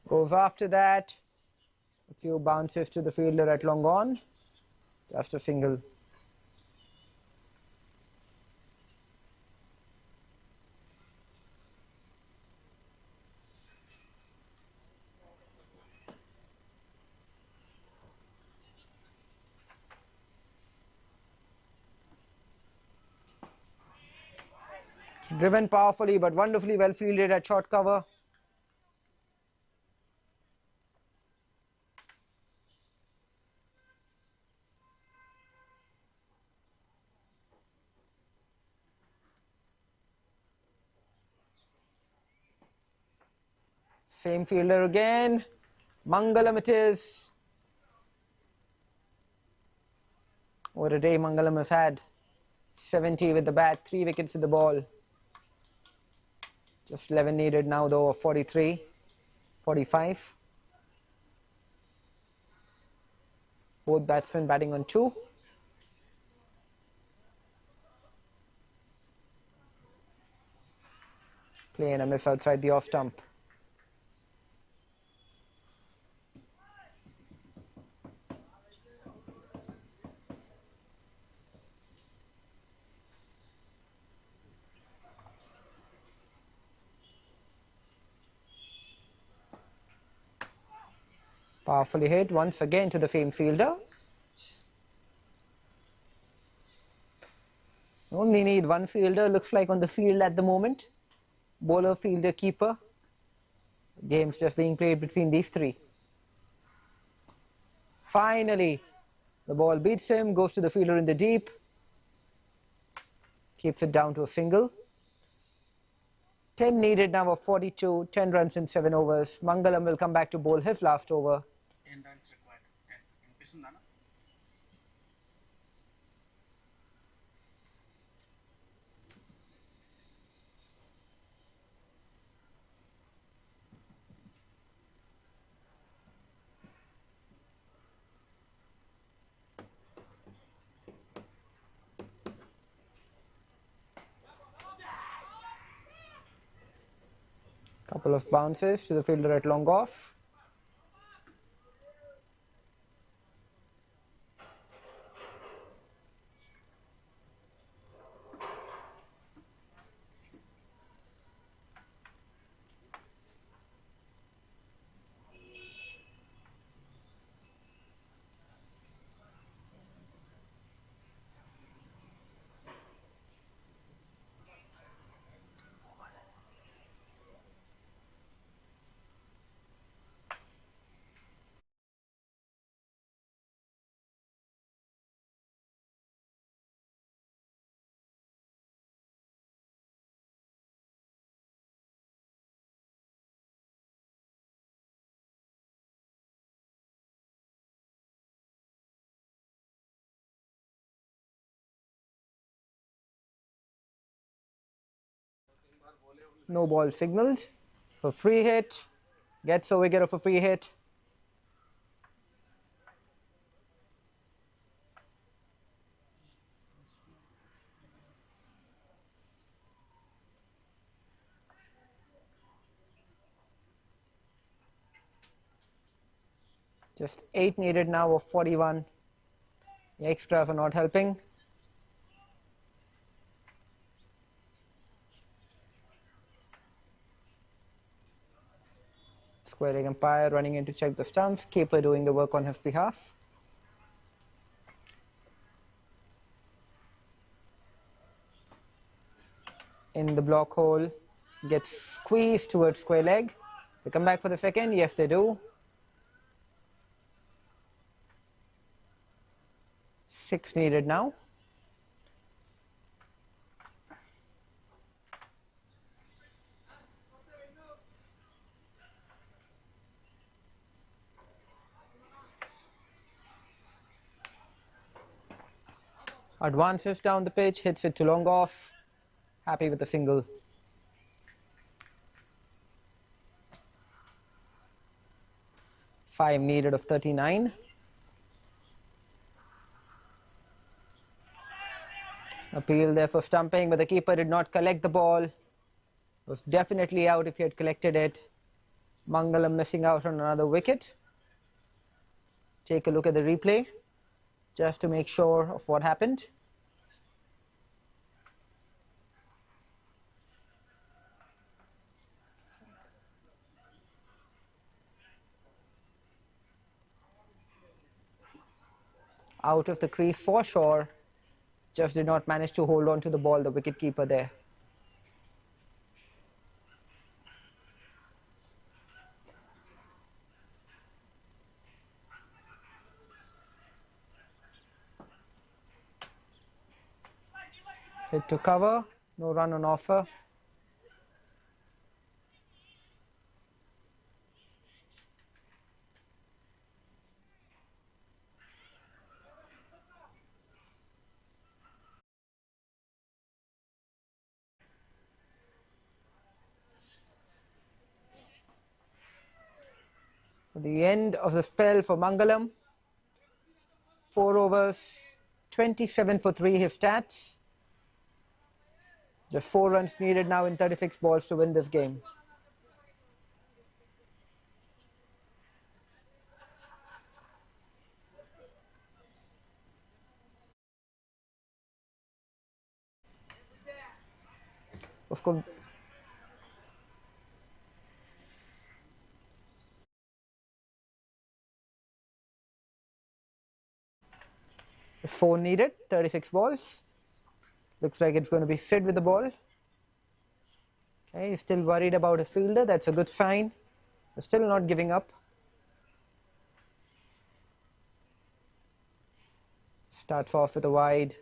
Goes after that. A few bounces to the fielder at long on. Just a single. Driven powerfully but wonderfully well fielded at short cover. Same fielder again. Mangalam it is. What a day Mangalam has had. 70 with the bat, 3 wickets with the ball. Just 11 needed now though of 43, 45. Both batsmen batting on 2. Play and a miss outside the off stump. Powerfully hit once again to the same fielder. Only need one fielder, looks like on the field at the moment. Bowler, fielder, keeper. Game's just being played between these 3. Finally, the ball beats him, goes to the fielder in the deep. Keeps it down to a single. 10 needed now of 42, 10 runs in 7 overs. Mangalam will come back to bowl his last over. 10 runs required. 10. Couple of bounces to the fielder at long off. No ball signaled. For free hit. Gets a wicket of a free hit. Just 8 needed now of 41. The extra for not helping. Square leg umpire running in to check the stumps. Keeper doing the work on his behalf. In the block hole, gets squeezed towards square leg. They come back for the second. Yes, they do. 6 needed now. Advances down the pitch, hits it to long off. Happy with the single. Five needed of 39. Appeal there for stumping, but the keeper did not collect the ball. It was definitely out if he had collected it. Mangalam missing out on another wicket. Take a look at the replay just to make sure of what happened. Out of the crease for sure. Just did not manage to hold on to the ball, the wicket-keeper there. Hit to cover, no run on offer. The end of the spell for Mangalam. 4 overs, 27 for 3 his stats. Just 4 runs needed now in 36 balls to win this game. Of course, 4 needed, 36 balls. Looks like it's going to be Sid with the ball. Okay, he's still worried about a fielder. That's a good sign. They're still not giving up. Starts off with a wide.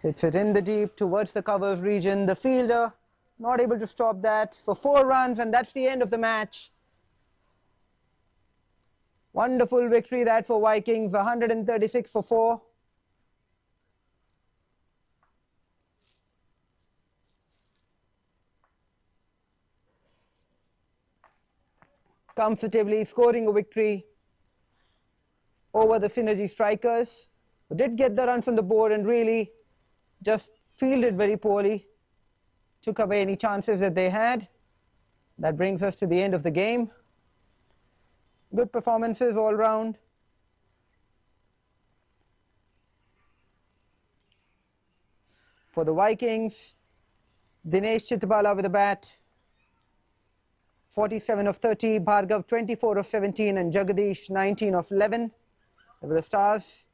Hits it in the deep towards the covers region. The fielder not able to stop that for 4 runs, and that's the end of the match. Wonderful victory that for Vikings, 136 for 4. Comfortably scoring a victory over the Synergy strikers, who did get the runs on the board and really just fielded very poorly, took away any chances that they had. That brings us to the end of the game. Good performances all round. For the Vikings, Dinesh Chittapala with the bat, 47 of 30, Bhargav 24 of 17, and Jagadish 19 of 11. They were the stars.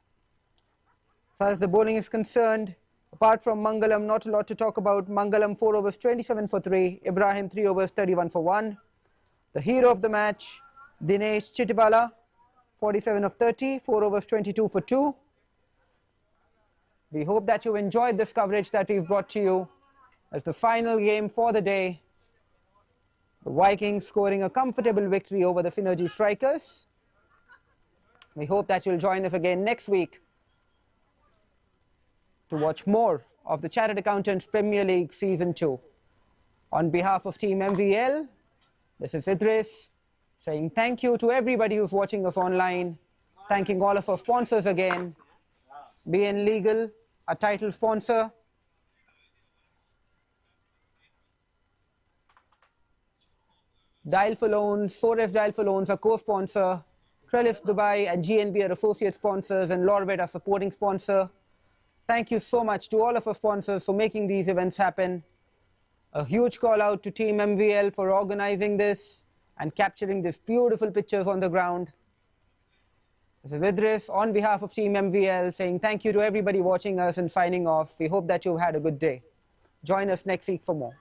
As far as the bowling is concerned, apart from Mangalam, not a lot to talk about. Mangalam 4 overs, 27 for 3. Ibrahim 3 overs, 31 for 1. The hero of the match, Dinesh Chittapala, 47 of 30, 4 overs 22 for 2. We hope that you enjoyed this coverage that we've brought to you as the final game for the day. The Vikings scoring a comfortable victory over the Synergy Strikers. We hope that you'll join us again next week to watch more of the Chartered Accountants Premier League Season 2. On behalf of Team MVL, this is Idris saying thank you to everybody who's watching us online, thanking all of our sponsors again, BN Legal, our title sponsor, 𝗙𝗏𝗪 Loans, 𝗀𝗏𝗪 Loans, our co-sponsor, Trellis Dubai and GNB are associate sponsors, and 𝗀𝗏𝗪 our supporting sponsor. Thank you so much to all of our sponsors for making these events happen. A huge call out to Team MVL for organizing this and capturing these beautiful pictures on the ground. This is Idris on behalf of Team MVL saying thank you to everybody watching us and signing off. We hope that you've had a good day. Join us next week for more.